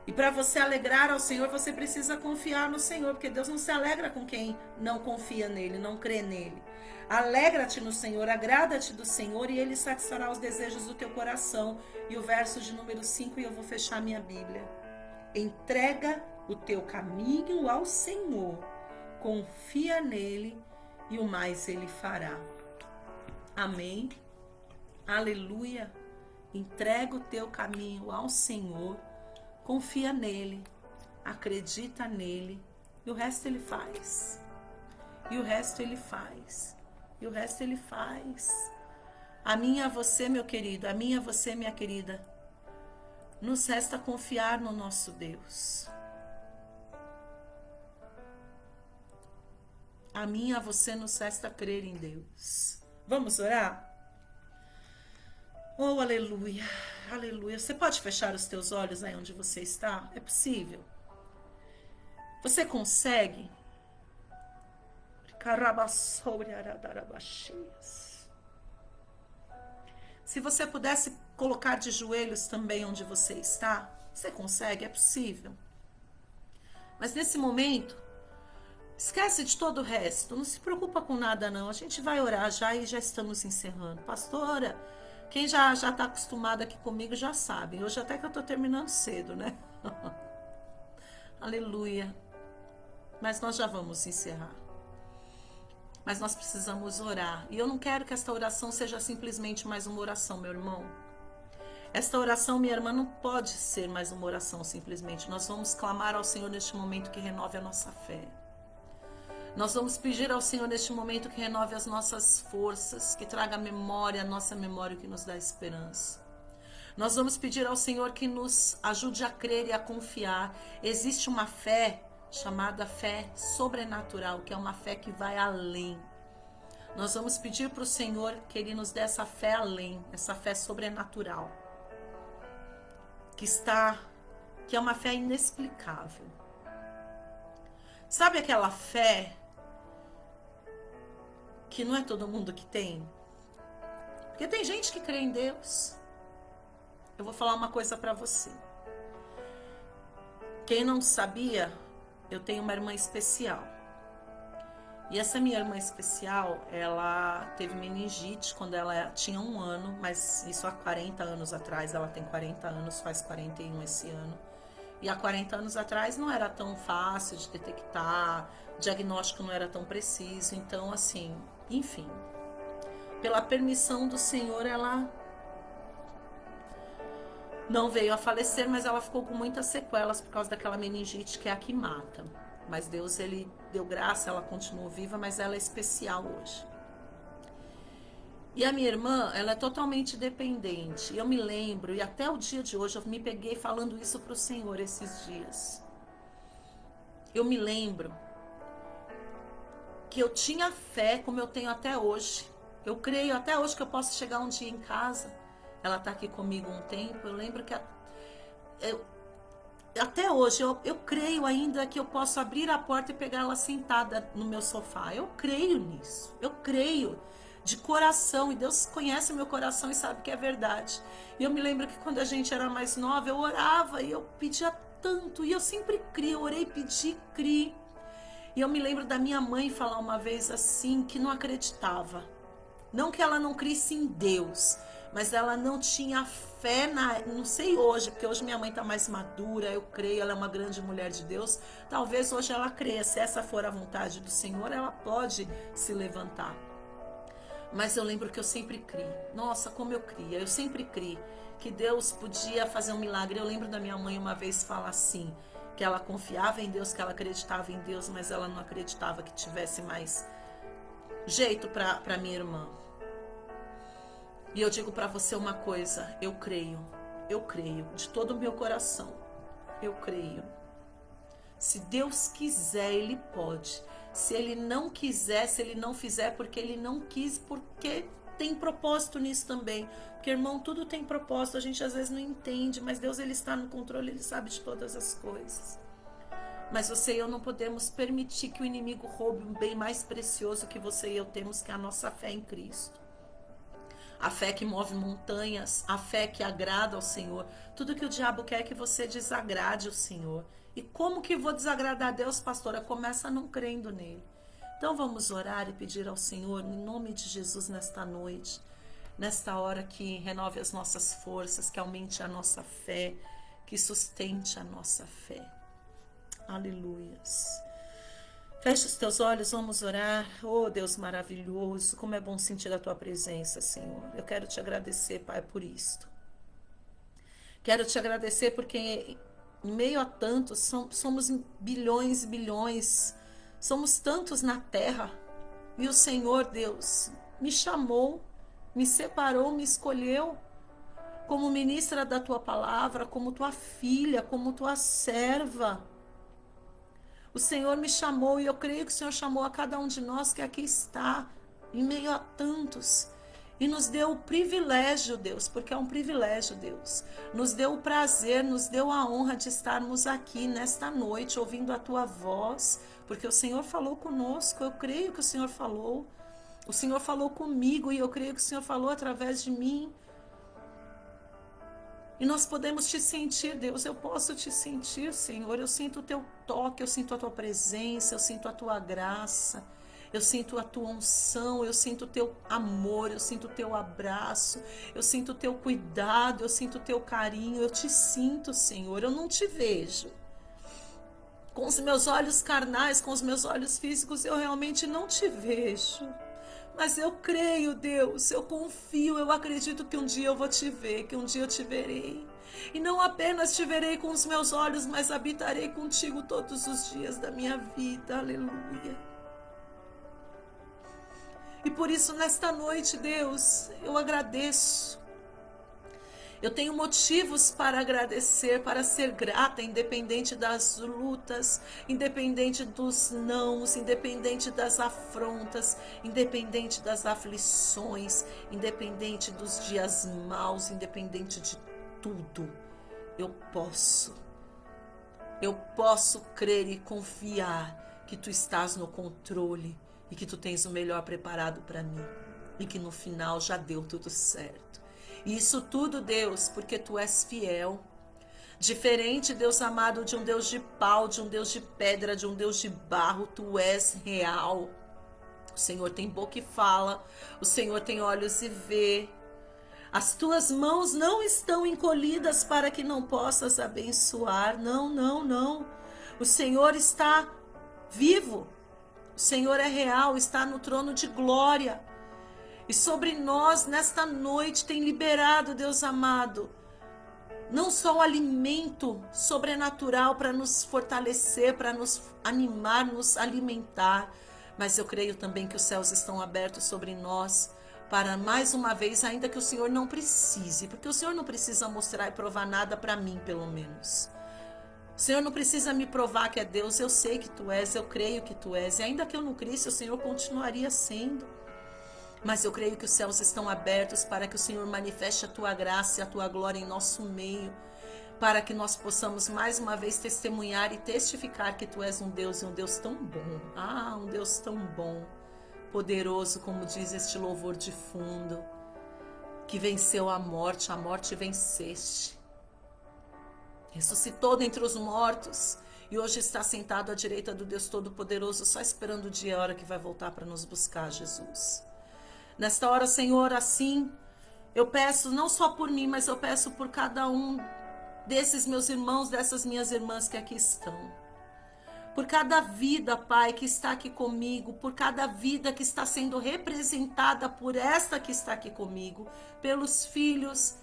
E para você alegrar ao Senhor, você precisa confiar no Senhor, porque Deus não se alegra com quem não confia nele, não crê nele. Alegra-te no Senhor, agrada-te do Senhor e Ele satisfará os desejos do teu coração. E o verso de número 5, e eu vou fechar minha Bíblia. Entrega o teu caminho ao Senhor, confia nele e o mais Ele fará. Amém? Aleluia! Entrega o teu caminho ao Senhor, confia nele, acredita nele e o resto Ele faz. E o resto Ele faz. E o resto Ele faz. A mim e a você, meu querido, a mim e a você, minha querida, nos resta confiar no nosso Deus. A mim e a você nos resta crer em Deus. Vamos orar? Oh, aleluia, aleluia. Você pode fechar os teus olhos aí onde você está? É possível? Você consegue? Se você pudesse colocar de joelhos também onde você está, você consegue? É possível. Mas nesse momento, esquece de todo o resto. Não se preocupa com nada não. A gente vai orar já e já estamos encerrando. Pastora, quem já está acostumado aqui comigo já sabe. Hoje até que eu estou terminando cedo, né? Aleluia. Mas nós já vamos encerrar. Mas nós precisamos orar. E eu não quero que esta oração seja simplesmente mais uma oração, meu irmão. Esta oração, minha irmã, não pode ser mais uma oração simplesmente. Nós vamos clamar ao Senhor neste momento que renove a nossa fé. Nós vamos pedir ao Senhor neste momento que renove as nossas forças, que traga a memória, a nossa memória, que nos dá esperança. Nós vamos pedir ao Senhor que nos ajude a crer e a confiar. Existe uma fé chamada fé sobrenatural, que é uma fé que vai além. Nós vamos pedir para o Senhor que Ele nos dê essa fé além, essa fé sobrenatural, que é uma fé inexplicável. Sabe aquela fé que não é todo mundo que tem? Porque tem gente que crê em Deus. Eu vou falar uma coisa para você. Quem não sabia, eu tenho uma irmã especial. E essa minha irmã especial, ela teve meningite quando ela tinha 1 ano, mas isso há 40 anos atrás. Ela tem 40 anos, faz 41 esse ano. E há 40 anos atrás não era tão fácil de detectar, o diagnóstico não era tão preciso. Então, assim, enfim, pela permissão do Senhor, ela não veio a falecer, mas ela ficou com muitas sequelas por causa daquela meningite que é a que mata. Mas Deus, Ele deu graça, ela continuou viva, mas ela é especial hoje. E a minha irmã, ela é totalmente dependente. Eu me lembro, e até o dia de hoje, eu me peguei falando isso para o Senhor esses dias. Eu me lembro que eu tinha fé, como eu tenho até hoje. Eu creio até hoje que eu posso chegar um dia em casa. Ela está aqui comigo um tempo. Eu lembro que até hoje eu creio ainda que eu posso abrir a porta e pegar ela sentada no meu sofá. Eu creio nisso. Eu creio de coração, e Deus conhece o meu coração e sabe que é verdade. E eu me lembro que quando a gente era mais nova, eu orava e eu pedia tanto, e eu sempre criei, eu orei, pedi, criei. E eu me lembro da minha mãe falar uma vez assim, que não acreditava. Não que ela não crisse em Deus, mas ela não tinha fé não sei hoje, porque hoje minha mãe está mais madura, eu creio, ela é uma grande mulher de Deus, talvez hoje ela creia, se essa for a vontade do Senhor, ela pode se levantar. Mas eu lembro que eu sempre criei, nossa, como eu cria, eu sempre criei que Deus podia fazer um milagre. Eu lembro da minha mãe uma vez falar assim, que ela confiava em Deus, que ela acreditava em Deus, mas ela não acreditava que tivesse mais jeito para minha irmã. E eu digo para você uma coisa, eu creio de todo o meu coração, eu creio. Se Deus quiser, Ele pode. Se Ele não quiser, se Ele não fizer porque Ele não quis, porque tem propósito nisso também. Porque, irmão, tudo tem propósito, a gente às vezes não entende, mas Deus, Ele está no controle, Ele sabe de todas as coisas. Mas você e eu não podemos permitir que o inimigo roube um bem mais precioso que você e eu temos, que é a nossa fé em Cristo. A fé que move montanhas, a fé que agrada ao Senhor. Tudo que o diabo quer é que você desagrade o Senhor. E como que vou desagradar a Deus, pastora? Começa não crendo nele. Então vamos orar e pedir ao Senhor, em nome de Jesus, nesta noite, nesta hora, que renove as nossas forças, que aumente a nossa fé, que sustente a nossa fé. Aleluias. Feche os teus olhos, vamos orar. Oh, Deus maravilhoso, como é bom sentir a tua presença, Senhor. Eu quero te agradecer, Pai, por isto. Quero te agradecer porque em meio a tantos, somos bilhões e bilhões, somos tantos na terra. E o Senhor, Deus, me chamou, me separou, me escolheu como ministra da tua palavra, como tua filha, como tua serva. O Senhor me chamou e eu creio que o Senhor chamou a cada um de nós que aqui está, em meio a tantos. E nos deu o privilégio, Deus, porque é um privilégio, Deus. Nos deu o prazer, nos deu a honra de estarmos aqui nesta noite, ouvindo a tua voz, porque o Senhor falou conosco, eu creio que o Senhor falou. O Senhor falou comigo e eu creio que o Senhor falou através de mim. E nós podemos te sentir, Deus, eu posso te sentir, Senhor, eu sinto o teu toque, eu sinto a tua presença, eu sinto a tua graça, eu sinto a tua unção, eu sinto o teu amor, eu sinto o teu abraço, eu sinto o teu cuidado, eu sinto o teu carinho, eu te sinto, Senhor, eu não te vejo. Com os meus olhos carnais, com os meus olhos físicos, eu realmente não te vejo. Mas eu creio, Deus, eu confio, eu acredito que um dia eu vou te ver, que um dia eu te verei. E não apenas te verei com os meus olhos, mas habitarei contigo todos os dias da minha vida. Aleluia. E por isso, nesta noite, Deus, eu agradeço. Eu tenho motivos para agradecer, para ser grata, independente das lutas, independente dos nãos, independente das afrontas, independente das aflições, independente dos dias maus, independente de tudo. Eu posso crer e confiar que tu estás no controle e que tu tens o melhor preparado para mim e que no final já deu tudo certo. E isso tudo, Deus, porque tu és fiel. Diferente, Deus amado, de um Deus de pau, de um Deus de pedra, de um Deus de barro, tu és real. O Senhor tem boca e fala, o Senhor tem olhos e vê. As tuas mãos não estão encolhidas para que não possas abençoar. Não, não, não. O Senhor está vivo. O Senhor é real, está no trono de glória. E sobre nós, nesta noite, tem liberado, Deus amado, não só o alimento sobrenatural para nos fortalecer, para nos animar, nos alimentar, mas eu creio também que os céus estão abertos sobre nós, para mais uma vez, ainda que o Senhor não precise, porque o Senhor não precisa mostrar e provar nada para mim, pelo menos. O Senhor não precisa me provar que é Deus, eu sei que tu és, eu creio que tu és, e ainda que eu não crisse, o Senhor continuaria sendo. Mas eu creio que os céus estão abertos para que o Senhor manifeste a tua graça e a tua glória em nosso meio, para que nós possamos mais uma vez testemunhar e testificar que tu és um Deus e um Deus tão bom. Ah, um Deus tão bom, poderoso, como diz este louvor de fundo, que venceu a morte venceste. Ressuscitou dentre os mortos e hoje está sentado à direita do Deus Todo-Poderoso, só esperando o dia e a hora que vai voltar para nos buscar, Jesus. Nesta hora, Senhor, assim, Eu peço não só por mim, mas eu peço por cada um desses meus irmãos, dessas minhas irmãs que aqui estão. Por cada vida, Pai, que está aqui comigo, por cada vida que está sendo representada por esta que está aqui comigo, pelos filhos,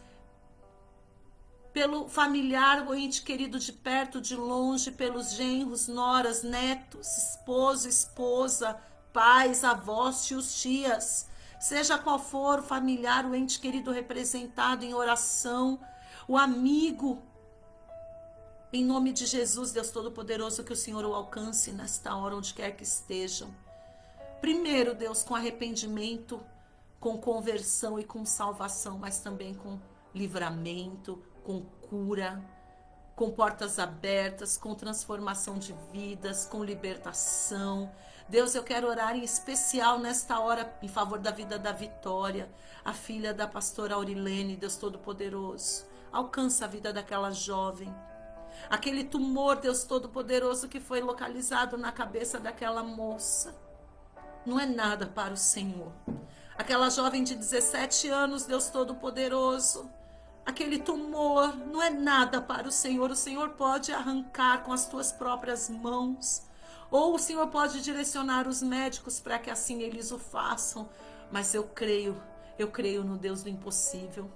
pelo familiar, o ente querido de perto, de longe, pelos genros, noras, netos, esposo, esposa, pais, avós, tios, tias, seja qual for o familiar, o ente querido representado em oração, o amigo. Em nome de Jesus, Deus Todo-Poderoso, que o Senhor o alcance nesta hora, onde quer que estejam. Primeiro, Deus, com arrependimento, com conversão e com salvação, mas também com livramento, com cura, com portas abertas, com transformação de vidas, com libertação. Deus, eu quero orar em especial nesta hora em favor da vida da Vitória, a filha da pastora Aurilene, Deus Todo-Poderoso. Alcança a vida daquela jovem. Aquele tumor, Deus Todo-Poderoso, que foi localizado na cabeça daquela moça, não é nada para o Senhor. Aquela jovem de 17 anos, Deus Todo-Poderoso, aquele tumor não é nada para o Senhor. O Senhor pode arrancar com as tuas próprias mãos, ou o Senhor pode direcionar os médicos para que assim eles o façam. Mas eu creio no Deus do impossível.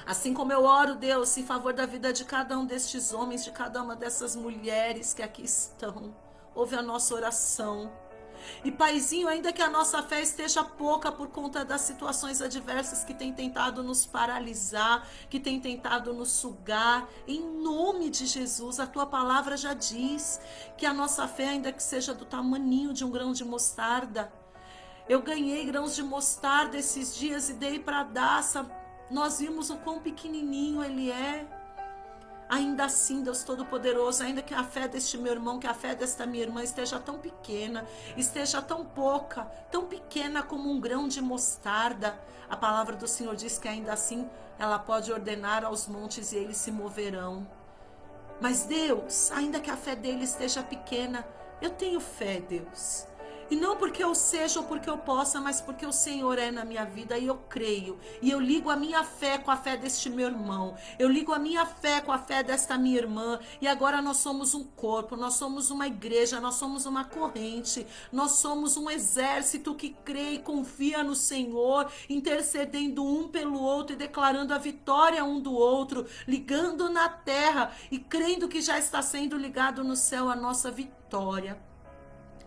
Assim como eu oro, Deus, em favor da vida de cada um destes homens, de cada uma dessas mulheres que aqui estão, ouve a nossa oração. E Paizinho, ainda que a nossa fé esteja pouca por conta das situações adversas que tem tentado nos paralisar, que tem tentado nos sugar, em nome de Jesus, a tua palavra já diz que a nossa fé, ainda que seja do tamaninho de um grão de mostarda. Eu ganhei grãos de mostarda esses dias e dei para a Daça. Nós vimos o quão pequenininho ele é. Ainda assim, Deus Todo-Poderoso, ainda que a fé deste meu irmão, que a fé desta minha irmã esteja tão pequena, esteja tão pouca, tão pequena como um grão de mostarda, a palavra do Senhor diz que ainda assim ela pode ordenar aos montes e eles se moverão. Mas Deus, ainda que a fé dele esteja pequena, eu tenho fé, Deus. E não porque eu seja ou porque eu possa, mas porque o Senhor é na minha vida e eu creio. E eu ligo a minha fé com a fé deste meu irmão. Eu ligo a minha fé com a fé desta minha irmã. E agora nós somos um corpo, nós somos uma igreja, nós somos uma corrente. Nós somos um exército que crê e confia no Senhor, intercedendo um pelo outro e declarando a vitória um do outro, ligando na terra e crendo que já está sendo ligado no céu a nossa vitória.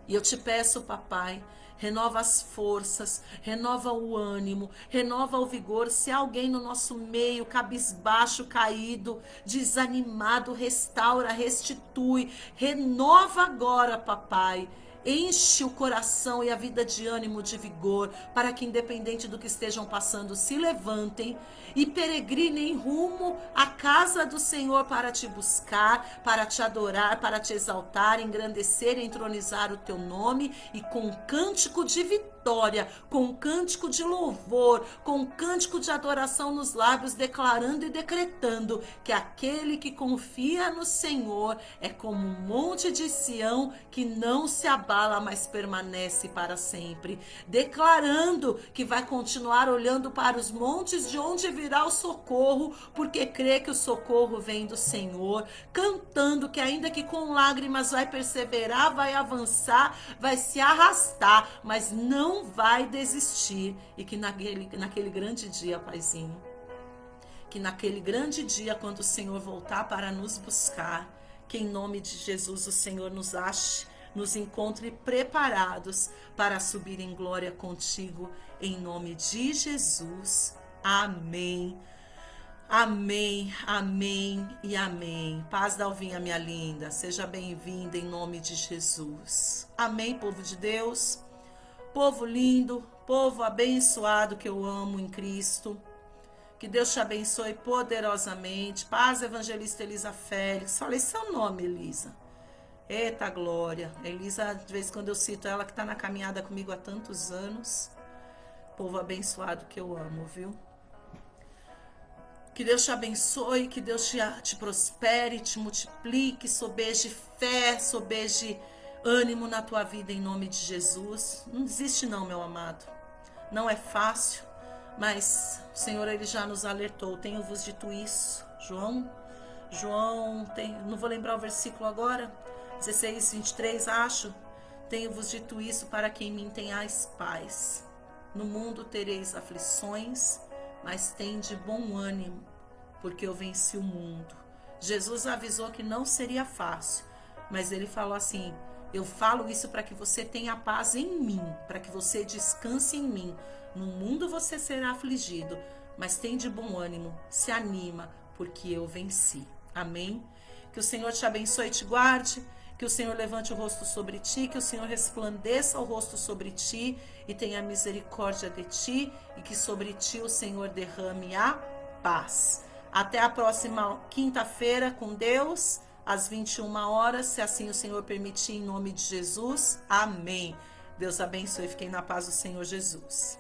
E eu te peço, papai, renova as forças, renova o ânimo, renova o vigor. Se há alguém no nosso meio, cabisbaixo, caído, desanimado, restaura, restitui, renova agora, papai. Enche o coração e a vida de ânimo, de vigor, para que independente do que estejam passando, se levantem e peregrinem rumo à casa do Senhor para te buscar, para te adorar, para te exaltar, engrandecer e entronizar o teu nome, e com um cântico de vitória, com um cântico de louvor, com um cântico de adoração nos lábios, declarando e decretando que aquele que confia no Senhor é como um monte de Sião que não se abala, mas permanece para sempre, declarando que vai continuar olhando para os montes de onde virá o socorro, porque crê que o socorro vem do Senhor, cantando que ainda que com lágrimas vai perseverar, vai avançar, vai se arrastar, mas não vai desistir, e que naquele grande dia, Paizinho, que naquele grande dia, quando o Senhor voltar para nos buscar, que em nome de Jesus o Senhor nos ache, nos encontre preparados para subir em glória contigo, em nome de Jesus. Amém. Amém, amém e amém. Paz da Alvinha, minha linda, seja bem-vinda em nome de Jesus. Amém, povo de Deus, povo lindo, povo abençoado que eu amo em Cristo. Que Deus te abençoe poderosamente. Paz, evangelista Elisa Félix. Falei seu nome, Elisa. Eita glória. Elisa, de vez em quando eu cito ela, que está na caminhada comigo há tantos anos. Povo abençoado que eu amo, viu? Que Deus te abençoe, que Deus te prospere, te multiplique, sobeje fé, sobeje ânimo na tua vida em nome de Jesus. Não desiste não, meu amado. Não é fácil. Mas o Senhor, Ele já nos alertou. Tenho-vos dito isso. João, não vou lembrar o versículo agora, 16, 23, acho. Tenho-vos dito isso para que em mim tenhais paz. No mundo tereis aflições, mas tende bom ânimo, porque eu venci o mundo. Jesus avisou que não seria fácil, mas Ele falou assim: eu falo isso para que você tenha paz em mim, para que você descanse em mim. No mundo você será afligido, mas tem de bom ânimo, se anima, porque eu venci. Amém? Que o Senhor te abençoe e te guarde, que o Senhor levante o rosto sobre ti, que o Senhor resplandeça o rosto sobre ti e tenha misericórdia de ti, e que sobre ti o Senhor derrame a paz. Até a próxima quinta-feira com Deus, às 21 horas, se assim o Senhor permitir, em nome de Jesus. Amém. Deus abençoe e fiquem na paz do Senhor Jesus.